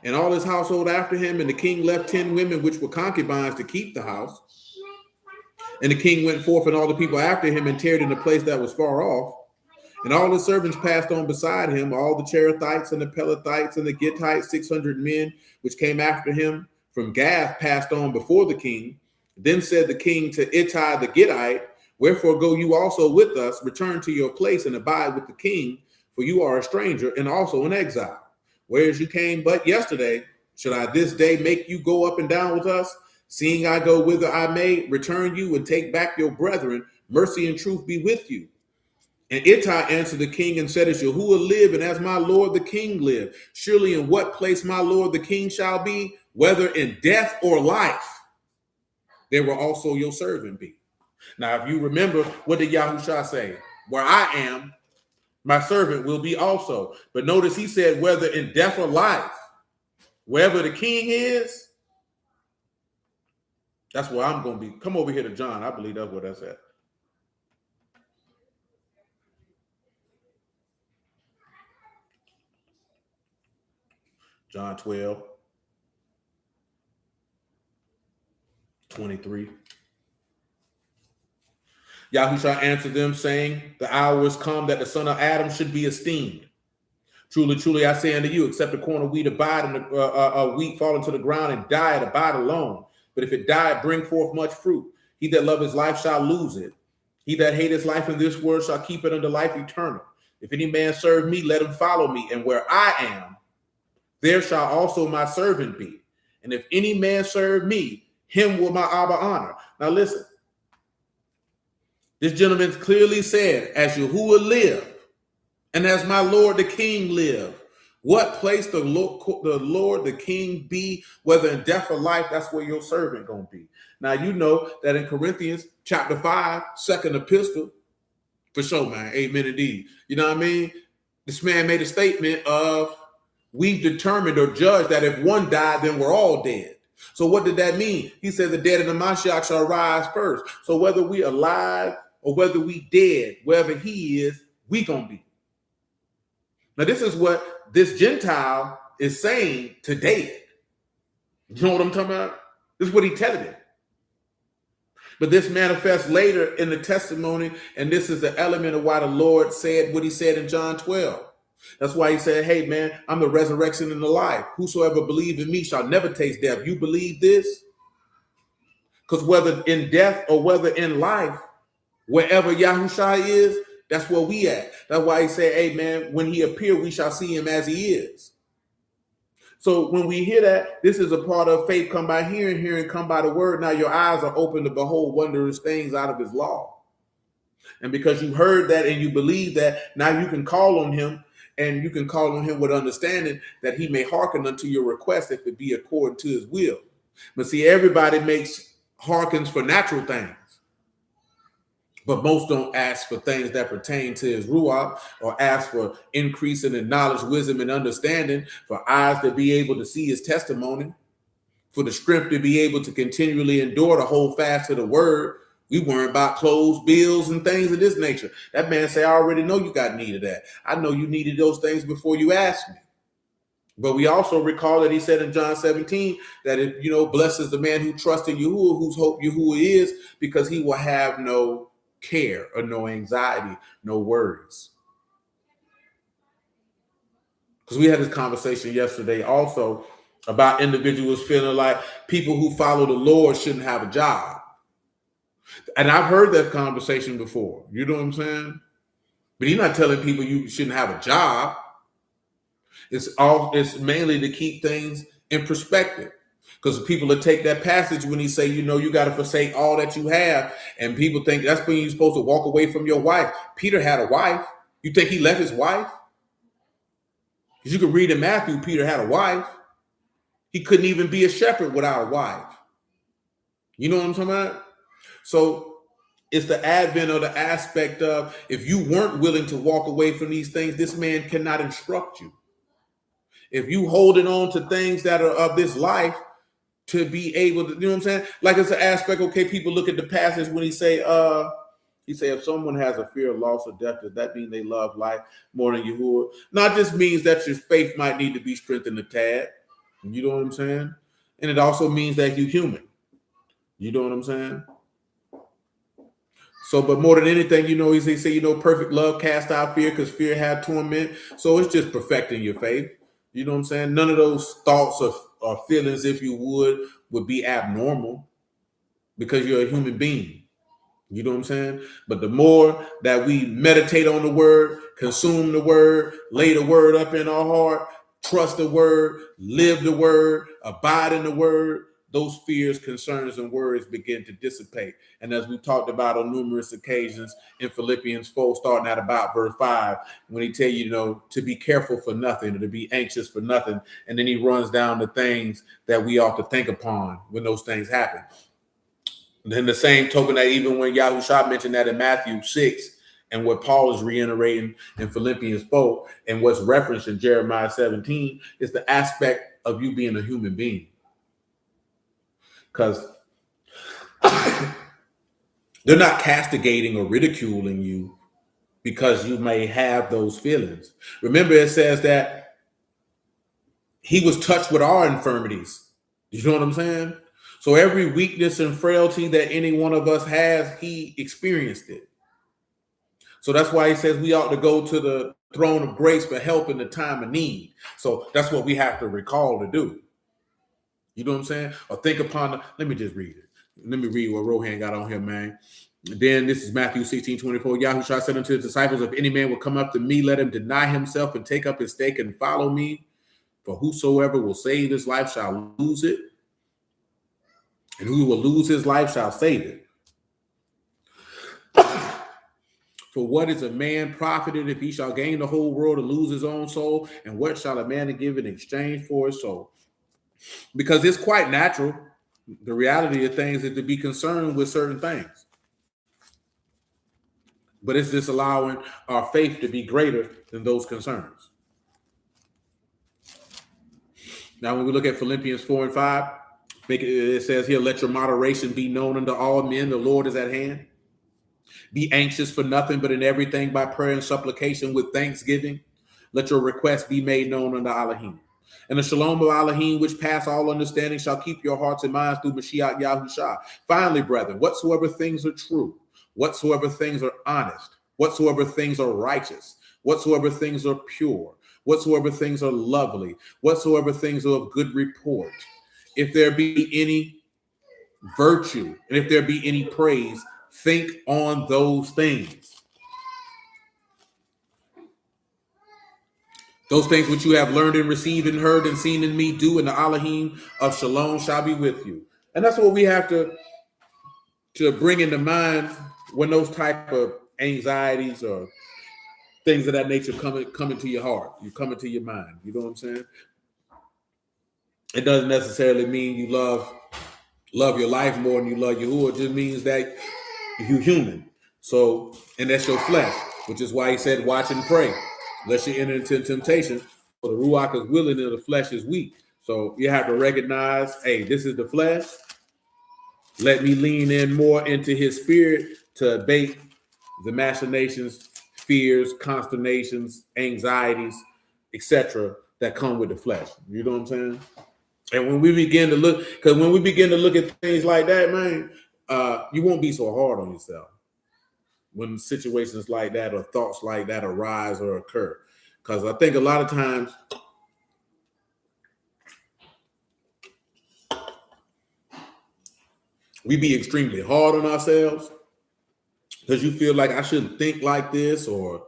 and all his household after him, and the king left 10 women which were concubines to keep the house. And the king went forth, and all the people after him, and tarried in a place that was far off. And all his servants passed on beside him, all the Cherethites and the Pelethites and the Gittites, 600 men which came after him from Gath passed on before the king. Then said the king to Ittai the Gittite, wherefore go you also with us, return to your place and abide with the king, for you are a stranger and also an exile. Whereas you came but yesterday, should I this day make you go up and down with us? Seeing I go whither I may, return you and take back your brethren, mercy and truth be with you. And Ittai answered the king and said, as Yahuwah live, and as my lord the king live, surely in what place my lord the king shall be, whether in death or life, there will also your servant be. Now, if you remember, what did Yahushua say? Where I am, my servant will be also. But notice he said, whether in death or life, wherever the king is, that's where I'm going to be. Come over here to John. I believe that's where that's at. John 12, 23. Yahushua answered them, saying, the hour is come that the son of Adam should be esteemed. Truly, truly, I say unto you, except a corn of wheat abide and a wheat fall into the ground and die, it abide alone. But if it die, bring forth much fruit. He that love his life shall lose it. He that hate his life in this world shall keep it unto life eternal. If any man serve me, let him follow me. And where I am, there shall also my servant be. And if any man serve me, him will my Abba honor. Now listen. This gentleman clearly said, as Yahuwah live, and as my Lord the King live, what place the Lord the King be, whether in death or life, that's where your servant gonna be. Now you know that in Corinthians chapter 5, second epistle, for sure, man, amen indeed. You know what I mean? This man made a statement of, we've determined or judged that if one died, then we're all dead. So what did that mean? He said the dead in the Mashiach shall rise first. So whether we alive or whether we dead, wherever he is, we gonna be. Now this is what this Gentile is saying to David. You know what I'm talking about? This is what he telling him. But this manifests later in the testimony, and this is the element of why the Lord said what he said in John 12. That's why he said, hey, man, I'm the resurrection and the life. Whosoever believes in me shall never taste death. You believe this? Because whether in death or whether in life, wherever Yahushua is, that's where we at. That's why he said, hey, man, when he appear, we shall see him as he is. So when we hear that, this is a part of faith come by hearing, hearing come by the word. Now your eyes are open to behold wondrous things out of his law. And because you heard that and you believe that, now you can call on him, and you can call on him with understanding that he may hearken unto your request if it be according to his will. But see, everybody hearkens for natural things. But most don't ask for things that pertain to his ruach, or ask for increasing in knowledge, wisdom, and understanding, for eyes to be able to see his testimony, for the strength to be able to continually endure to hold fast to the word. We weren't about clothes, bills, and things of this nature. That man say, I already know you got need of that. I know you needed those things before you asked me. But we also recall that he said in John 17 that if blessed is the man who trusts in Yahuwah, whose hope Yahuwah is, because he will have no care or no anxiety, no worries. Because we had this conversation yesterday also about individuals feeling like people who follow the Lord shouldn't have a job. And I've heard that conversation before. You know what I'm saying? But he's not telling people you shouldn't have a job. It's mainly to keep things in perspective. Because people will take that passage when he say, you got to forsake all that you have. And people think that's when you're supposed to walk away from your wife. Peter had a wife. You think he left his wife? Because you can read in Matthew, Peter had a wife. He couldn't even be a shepherd without a wife. You know what I'm talking about? So it's the advent of the aspect of, if you weren't willing to walk away from these things, this man cannot instruct you. If you holding on to things that are of this life to be able to, you know what I'm saying? Like it's an aspect, okay, people look at the passage when he say, if someone has a fear of loss or death, does that mean they love life more than Yahuwah? Not just means that your faith might need to be strengthened a tad. You know what I'm saying? And it also means that you're human. You know what I'm saying? So, but more than anything, they say, perfect love cast out fear, because fear had torment. So it's just perfecting your faith. You know what I'm saying? None of those thoughts or feelings, if you would be abnormal, because you're a human being. You know what I'm saying? But the more that we meditate on the word, consume the word, lay the word up in our heart, trust the word, live the word, abide in the word, those fears, concerns, and worries begin to dissipate. And as we talked about on numerous occasions in Philippians 4, starting at about verse 5, when he tell you, to be careful for nothing, or to be anxious for nothing. And then he runs down the things that we ought to think upon when those things happen. And then the same token that even when Yahushua mentioned that in Matthew 6, and what Paul is reiterating in Philippians 4, and what's referenced in Jeremiah 17, is the aspect of you being a human being. Because they're not castigating or ridiculing you because you may have those feelings. Remember, it says that he was touched with our infirmities. You know what I'm saying? So every weakness and frailty that any one of us has, he experienced it. So that's why he says we ought to go to the throne of grace for help in the time of need. So that's what we have to recall to do. You know what I'm saying? Or think upon let me just read it. Let me read what Rohan got on here, man. Then this is Matthew 16:24. Yahushua said unto his disciples, if any man will come up to me, let him deny himself and take up his stake and follow me. For whosoever will save his life shall lose it, and who will lose his life shall save it. For what is a man profited if he shall gain the whole world and lose his own soul? And what shall a man give in exchange for his soul? Because it's quite natural. The reality of things is to be concerned with certain things. But it's just allowing our faith to be greater than those concerns. Now, when we look at Philippians 4 and 5, it says here, let your moderation be known unto all men. The Lord is at hand. Be anxious for nothing, but in everything by prayer and supplication with thanksgiving. Let your requests be made known unto Elohim. And the shalom of Elohim, which pass all understanding, shall keep your hearts and minds through Mashiach Yahushua. Finally, brethren, whatsoever things are true, whatsoever things are honest, whatsoever things are righteous, whatsoever things are pure, whatsoever things are lovely, whatsoever things are of good report, if there be any virtue, and if there be any praise, think on those things. Those things which you have learned and received and heard and seen in me, do, and the Elohim of Shalom shall be with you. And that's what we have to bring into mind when those type of anxieties or things of that nature come into your heart, you come into your mind. You know what I'm saying? It doesn't necessarily mean you love your life more than you love Yahuwah. It just means that you're human. So, and that's your flesh, which is why he said, watch and pray, lest you enter into temptation. For the Ruach is willing and the flesh is weak. So you have to recognize, hey, this is the flesh. Let me lean in more into his spirit to abate the machinations, fears, consternations, anxieties, etc., that come with the flesh. You know what I'm saying? And when we begin to look, because when we begin to look at things like that, man, you won't be so hard on yourself when situations like that or thoughts like that arise or occur. Because I think a lot of times we be extremely hard on ourselves because you feel like I shouldn't think like this, or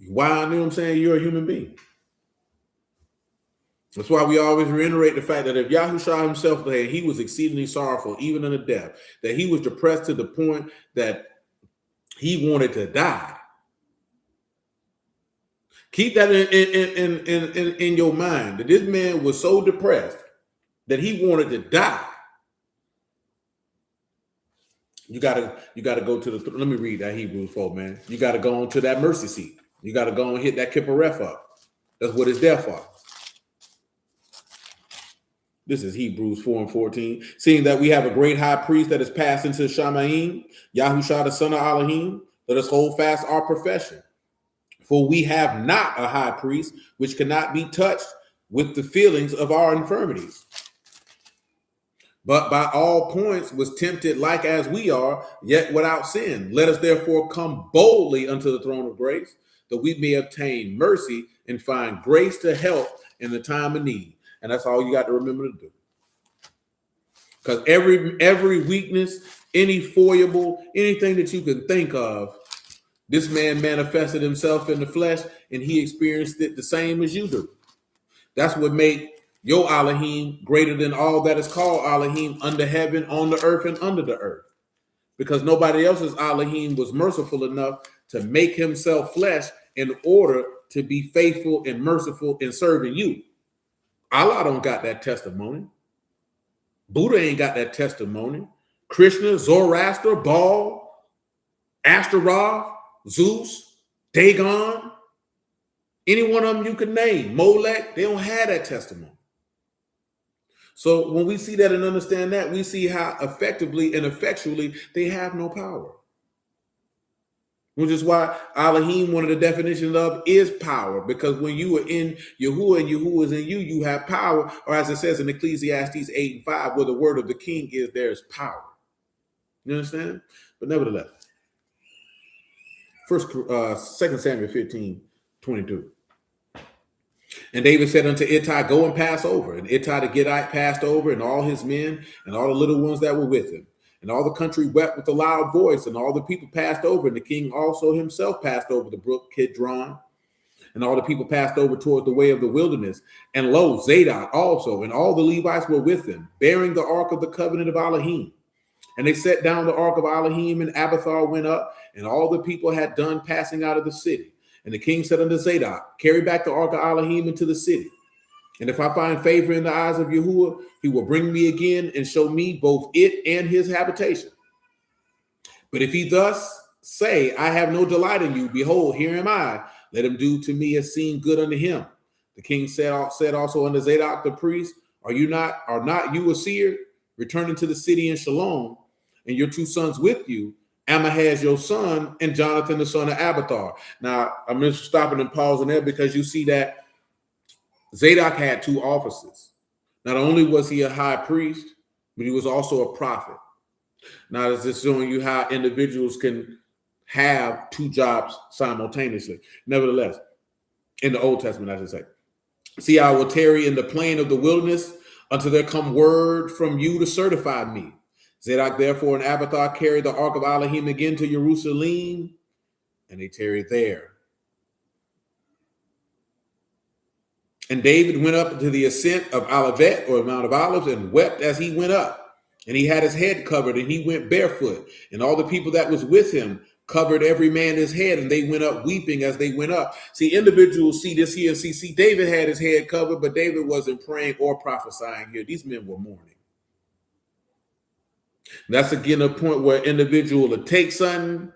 why, you know what I'm saying? You're a human being. That's why we always reiterate the fact that if Yahushua himself, that he was exceedingly sorrowful, even unto death, that he was depressed to the point that he wanted to die. Keep that in your mind, that this man was so depressed that he wanted to die. You gotta go to the. Let me read that Hebrews 4, man. You gotta go on to that mercy seat. You gotta go and hit that kippareth up. That's what it's there for. This is Hebrews 4:14. Seeing that we have a great high priest that is passed into Shamayim, Yahushua the son of Elohim, let us hold fast our profession. For we have not a high priest which cannot be touched with the feelings of our infirmities, but by all points was tempted like as we are, yet without sin. Let us therefore come boldly unto the throne of grace, that we may obtain mercy and find grace to help in the time of need. And that's all you got to remember to do. Because every weakness, any foible, anything that you can think of, this man manifested himself in the flesh, and he experienced it the same as you do. That's what made your Elohim greater than all that is called Elohim under heaven, on the earth, and under the earth. Because nobody else's Elohim was merciful enough to make himself flesh in order to be faithful and merciful in serving you. Allah don't got that testimony. Buddha ain't got that testimony. Krishna, Zoroaster, Baal, Ashtaroth, Zeus, Dagon, any one of them you can name, Molech, they don't have that testimony. So when we see that and understand that, we see how effectively and effectually they have no power. Which is why Elohim, one of the definitions of, is power. Because when you are in Yahuwah and Yahuwah is in you, you have power. Or as it says in Ecclesiastes 8:5, where the word of the king is, there is power. You understand? But nevertheless, 2 Samuel 15:22. And David said unto Ittai, go and pass over. And Ittai the Gittite passed over, and all his men, and all the little ones that were with him. And all the country wept with a loud voice, and all the people passed over. And the king also himself passed over the brook Kidron. And all the people passed over towards the way of the wilderness. And lo, Zadok also, and all the Levites were with him, bearing the ark of the covenant of Elohim. And they set down the ark of Elohim, and Abiathar went up, and all the people had done passing out of the city. And the king said unto Zadok, carry back the ark of Elohim into the city. And if I find favor in the eyes of Yahuwah, he will bring me again and show me both it and his habitation. But if he thus say, I have no delight in you, behold, here am I. Let him do to me as seemed good unto him. The king said also unto Zadok the priest, are not you a seer, returning to the city in Shalom, and your two sons with you, Amahaz your son, and Jonathan the son of Abiathar. Now, I'm just stopping and pausing there because you see that Zadok had two offices. Not only was he a high priest, but he was also a prophet. Now, this is showing you how individuals can have two jobs simultaneously. Nevertheless, in the Old Testament, I should say, see, I will tarry in the plain of the wilderness until there come word from you to certify me. Zadok therefore and Abiathar carried the ark of Elohim again to Jerusalem, and they tarried there. And David went up to the ascent of Olivet, or Mount of Olives, and wept as he went up. And he had his head covered, and he went barefoot. And all the people that was with him covered every man his head, and they went up weeping as they went up. See, individuals see this here and see David had his head covered, but David wasn't praying or prophesying here. These men were mourning. That's again a point where an individual will take something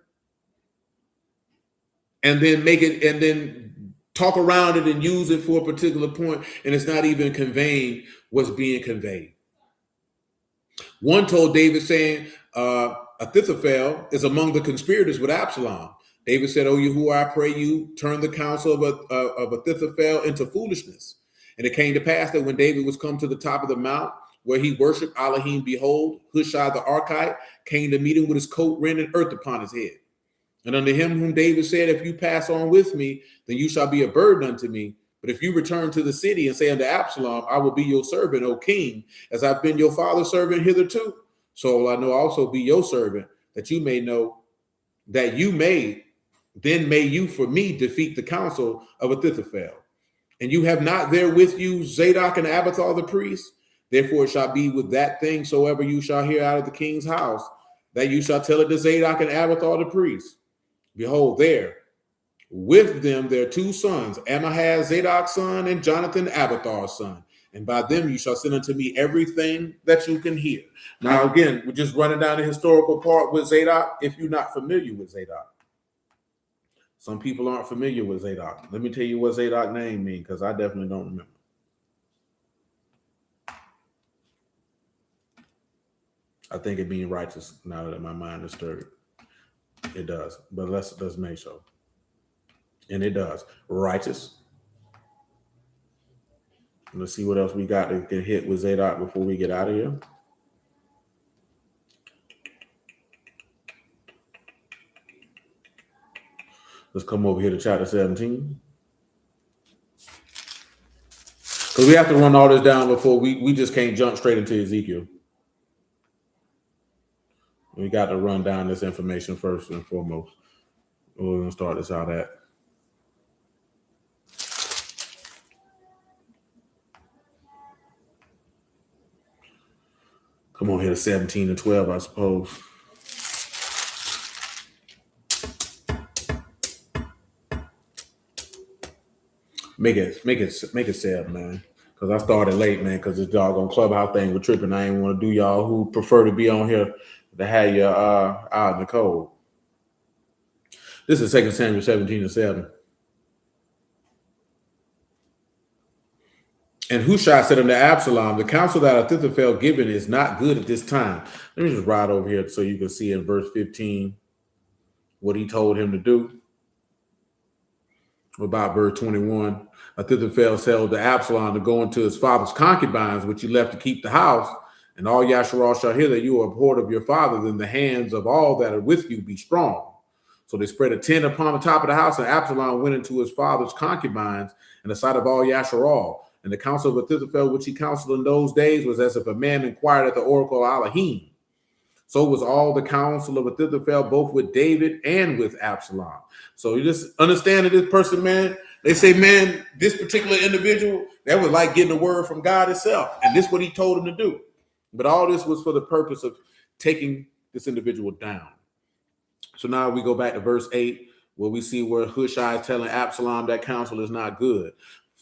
and then make it, and then talk around it and use it for a particular point, and it's not even conveying what's being conveyed. One told David, saying, Ahithophel is among the conspirators with Absalom. David said, O Yahuwah, I pray you, turn the counsel of Ahithophel into foolishness. And it came to pass that when David was come to the top of the mount where he worshipped Elohim, behold, Hushai the Archite came to meet him with his coat rent and earth upon his head. And unto him whom David said, if you pass on with me, then you shall be a burden unto me. But if you return to the city and say unto Absalom, I will be your servant, O king, as I've been your father's servant hitherto, so will I know also be your servant, that you may know that then may you for me defeat the counsel of Ahithophel. And you have not there with you Zadok and Abiathar the priest. Therefore it shall be with that thing soever you shall hear out of the king's house, that you shall tell it to Zadok and Abiathar the priest. Behold, there with them their two sons, Amahaz Zadok's son, and Jonathan Abiathar's son. And by them you shall send unto me everything that you can hear. Now again, we're just running down the historical part with Zadok, if you're not familiar with Zadok. Some people aren't familiar with Zadok. Let me tell you what Zadok's name means, because I definitely don't remember. I think it means righteous now that my mind is stirred. It does, but let's make sure. And it does. Righteous. Let's see what else we got to get hit with Zadok before we get out of here. Let's come over here to chapter 17. Because we have to run all this down before we just can't jump straight into Ezekiel. We got to run down this information first and foremost. We're going to start this out at. Come on here to 17 and 12, I suppose. Make it sad, man. Because I started late, man, because this doggone clubhouse thing was tripping. I ain't want to do y'all who prefer to be on here to have your out in the cold. This is 2 Samuel 17 and 7. And Hushai said unto Absalom, the counsel that Ahithophel given is not good at this time. Let me just ride over here so you can see in verse 15 what he told him to do. About verse 21, Ahithophel said to Absalom to go into his father's concubines, which he left to keep the house, and all Yasharal shall hear that you are abhorred of your father, then the hands of all that are with you be strong. So they spread a tent upon the top of the house, and Absalom went into his father's concubines in the sight of all Yasharal. And the counsel of Ahithophel, which he counseled in those days, was as if a man inquired at the oracle of Elohim. So was all the counsel of Ahithophel, both with David and with Absalom. So you just understand that this person, man, they say, man, this particular individual, that was like getting a word from God himself. And this is what he told him to do. But all this was for the purpose of taking this individual down. So now we go back to verse 8, where we see where Hushai is telling Absalom that counsel is not good.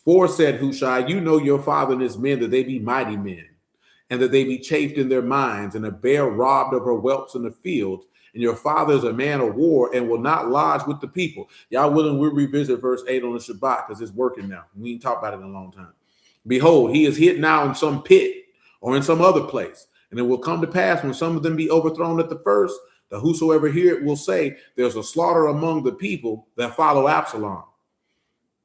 For said Hushai, you know your father and his men, that they be mighty men, and that they be chafed in their minds, and a bear robbed of her whelps in the field. And your father is a man of war and will not lodge with the people. Y'all willing, we'll revisit verse 8 on the Shabbat because it's working now. We ain't talked about it in a long time. Behold, he is hid now in some pit or in some other place. And it will come to pass when some of them be overthrown at the first, that whosoever hear it will say, there's a slaughter among the people that follow Absalom.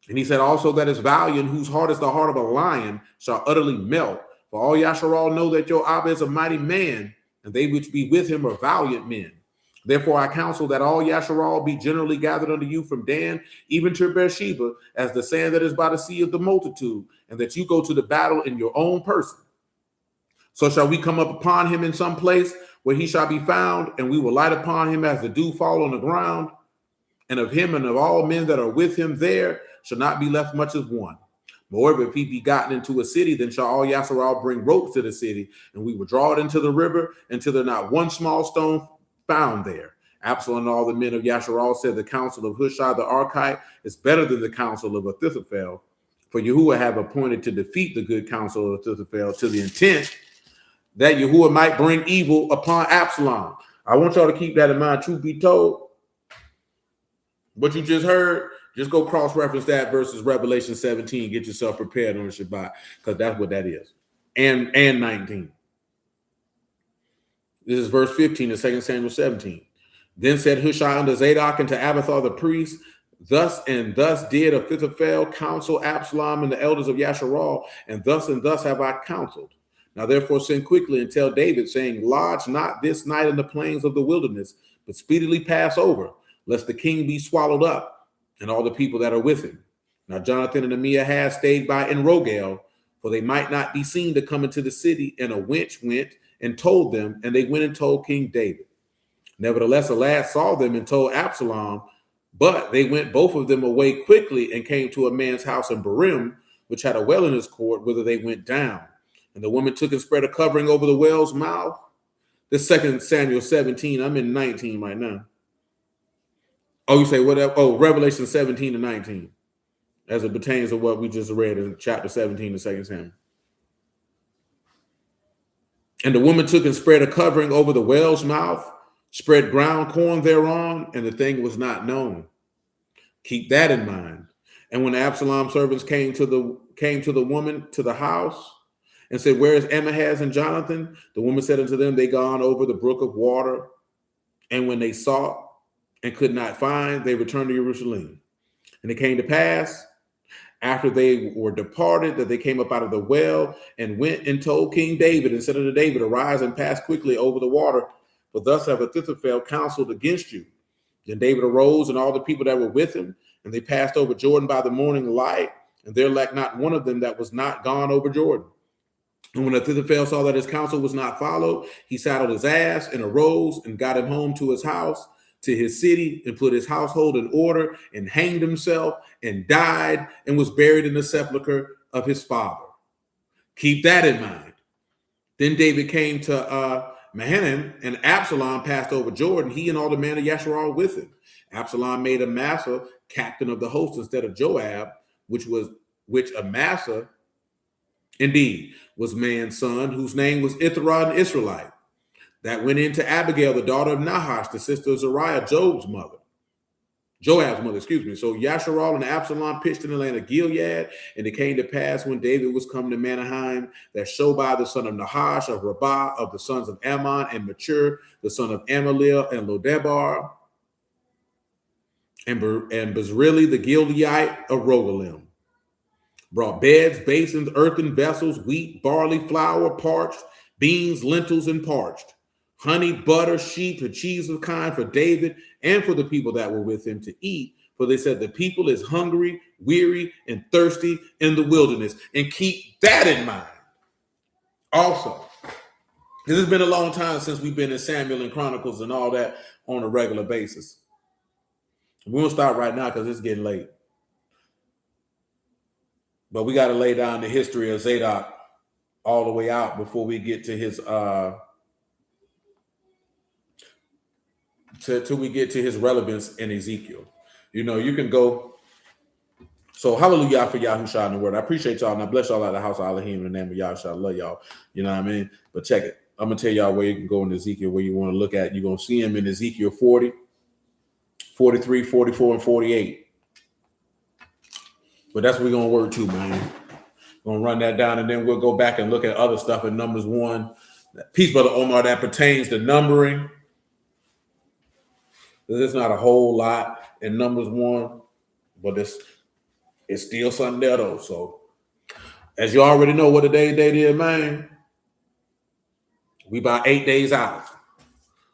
And he said also that his valiant, whose heart is the heart of a lion, shall utterly melt. For all Yasharal know that your Abba is a mighty man, and they which be with him are valiant men. Therefore I counsel that all Yasharal be generally gathered unto you from Dan, even to Beersheba, as the sand that is by the sea of the multitude, and that you go to the battle in your own person. So shall we come up upon him in some place where he shall be found, and we will light upon him as the dew fall on the ground. And of him and of all men that are with him there shall not be left much as one. Moreover, if he be gotten into a city, then shall all Yasharal bring ropes to the city, and we will draw it into the river until there not one small stone found there. Absalom and all the men of Yasharal said, the counsel of Hushai the Archite is better than the counsel of Ahithophel, for Yahuwah have appointed to defeat the good counsel of Ahithophel, to the intent that Yahuwah might bring evil upon Absalom. I want y'all to keep that in mind. Truth be told, what you just heard, just go cross-reference that versus Revelation 17. Get yourself prepared on the Shabbat, because that's what that is. And 19. This is verse 15 of 2 Samuel 17. Then said Hushai unto Zadok and to Abiathar the priest, Thus did Ahithophel counsel Absalom and the elders of Yasharal, and thus have I counseled. Now therefore send quickly and tell David, saying, lodge not this night in the plains of the wilderness, but speedily pass over, lest the king be swallowed up, and all the people that are with him. Now Jonathan and Ahijah stayed by in Rogel, for they might not be seen to come into the city. And a wench went and told them, and they went and told King David. Nevertheless, a lad saw them and told Absalom, but they went both of them away quickly and came to a man's house in Barim, which had a well in his court, whither they went down. And the woman took and spread a covering over the well's mouth. This 2 Samuel 17. I'm in 19 right now. Oh, you say whatever? Oh, Revelation 17 and 19, as it pertains to what we just read in chapter 17 of 2 Samuel. And the woman took and spread a covering over the well's mouth, spread ground corn thereon, and the thing was not known. Keep that in mind. And when Absalom's servants came to the woman to the house and said, where is Amahaz and Jonathan? The woman said unto them, they gone over the brook of water. And when they sought and could not find, they returned to Jerusalem. And it came to pass, after they were departed, that they came up out of the well and went and told King David and said unto David, arise and pass quickly over the water, for thus have Ahithophel counseled against you. Then David arose and all the people that were with him, and they passed over Jordan by the morning light, and there lacked not one of them that was not gone over Jordan. And when Ahithophel saw that his counsel was not followed, he saddled his ass and arose and got him home to his house, to his city, and put his household in order, and hanged himself, and died, and was buried in the sepulchre of his father. Keep that in mind. Then David came to Mahanaim, and Absalom passed over Jordan, he and all the men of Yasharal with him. Absalom made Amasa captain of the host instead of Joab, which Amasa indeed was man's son, whose name was Ithra, an Israelite, that went into Abigail, the daughter of Nahash, the sister of Zariah, Joab's mother. So Yasharal and Absalom pitched in the land of Gilead, and it came to pass when David was come to Mahanaim that Shobai, the son of Nahash, of Rabbah, of the sons of Ammon, and Machir, the son of Amalil, and Lodebar, and Bezrilli, the Gileadite of Rogelim, brought beds, basins, earthen vessels, wheat, barley, flour, parched, beans, lentils, and parched, honey, butter, sheep, and cheese of kind for David and for the people that were with him to eat. For they said, the people is hungry, weary, and thirsty in the wilderness. And keep that in mind. Also, this has been a long time since we've been in Samuel and Chronicles and all that on a regular basis. We won't start right now because it's getting late. But we got to lay down the history of Zadok all the way out before we get to his till we get to his relevance in Ezekiel. You know, you can go. So hallelujah for Yahushua in the word. I appreciate y'all, and I bless y'all out of the house of Elohim in the name of Yahushua. I love y'all. You know what I mean? But check it. I'm going to tell y'all where you can go in Ezekiel, where you want to look at. You're going to see him in Ezekiel 40, 43, 44, and 48. But that's what we're going to work to, man. We're going to run that down, and then we'll go back and look at other stuff in Numbers 1. Peace, Brother Omar, that pertains to numbering. There's not a whole lot in Numbers 1, but it's still something there, though. So, as you already know what the day is, man, we about 8 days out.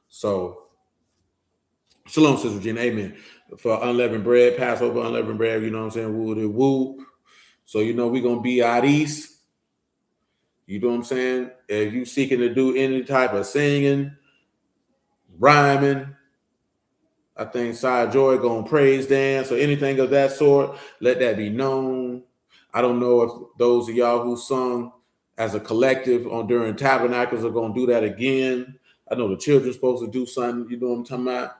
So, shalom, Sister Regina, amen. For unleavened bread, Passover unleavened bread, you know what I'm saying, whoop. So, you know, we're going to be out east. You know what I'm saying? If you seeking to do any type of singing, rhyming, I think Side Joy going to praise dance or anything of that sort, let that be known. I don't know if those of y'all who sung as a collective on during tabernacles are going to do that again. I know the children's supposed to do something, you know what I'm talking about?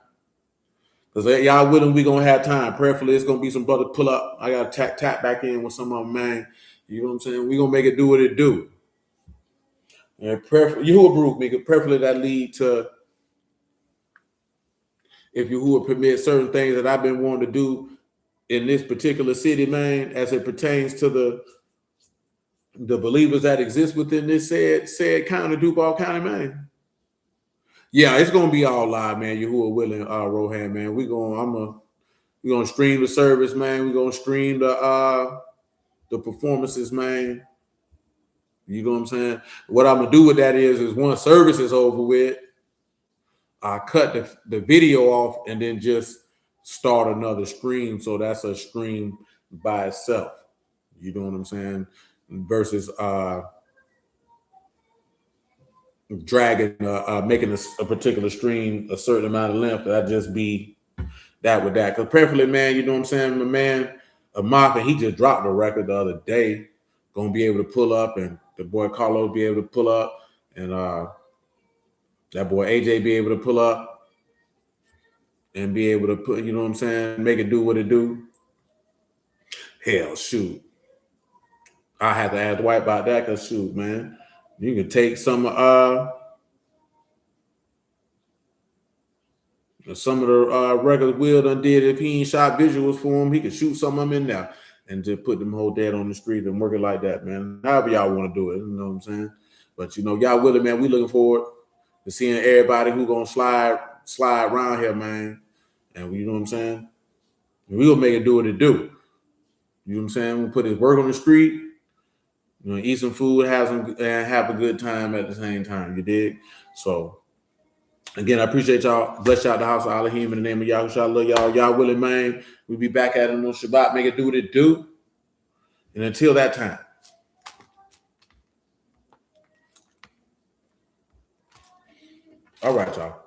Because y'all with them, we going to have time. Prayerfully, it's going to be some brother pull up. I got to tap back in with some of them, man. You know what I'm saying? we going to make it do what it do. And prayerfully, Yahuwah make it prayerfully that lead to, if you would permit certain things that I've been wanting to do in this particular city, man, as it pertains to the believers that exist within this said county, Duval County, man. Yeah, it's gonna be all live, man. Yahuwah willing, Rohan, man. We're gonna stream the service, man. We're gonna stream the performances, man. You know what I'm saying? What I'm gonna do with that is once service is over with, I cut the video off and then just start another stream. So that's a stream by itself. You know what I'm saying? Versus dragging, making a particular stream a certain amount of length. That just be that with that. Because preferably, man, you know what I'm saying? My man, Amaka, he just dropped a record the other day. Gonna be able to pull up, and the boy Carlos be able to pull up, and that boy AJ be able to pull up and be able to put, you know what I'm saying, make it do what it do. Hell, shoot. I have to ask White about that, because shoot, man, you can take some of the records Will done did. If he ain't shot visuals for him, he could shoot some of them in there and just put them whole dead on the street and work it like that, man. However y'all want to do it, you know what I'm saying? But, you know, y'all with it, man. We looking forward to seeing everybody who going to slide around here, man. And you know what I'm saying? We gonna make it do what it do. You know what I'm saying? We'll put his work on the street, you know, eat some food, and have a good time at the same time. You dig? So again, I appreciate y'all. Bless y'all the house of Elohim in the name of Yahushua. I love y'all. Y'all willing, man. We'll be back at it on Shabbat. Make it do what it do. And until that time. All right, y'all.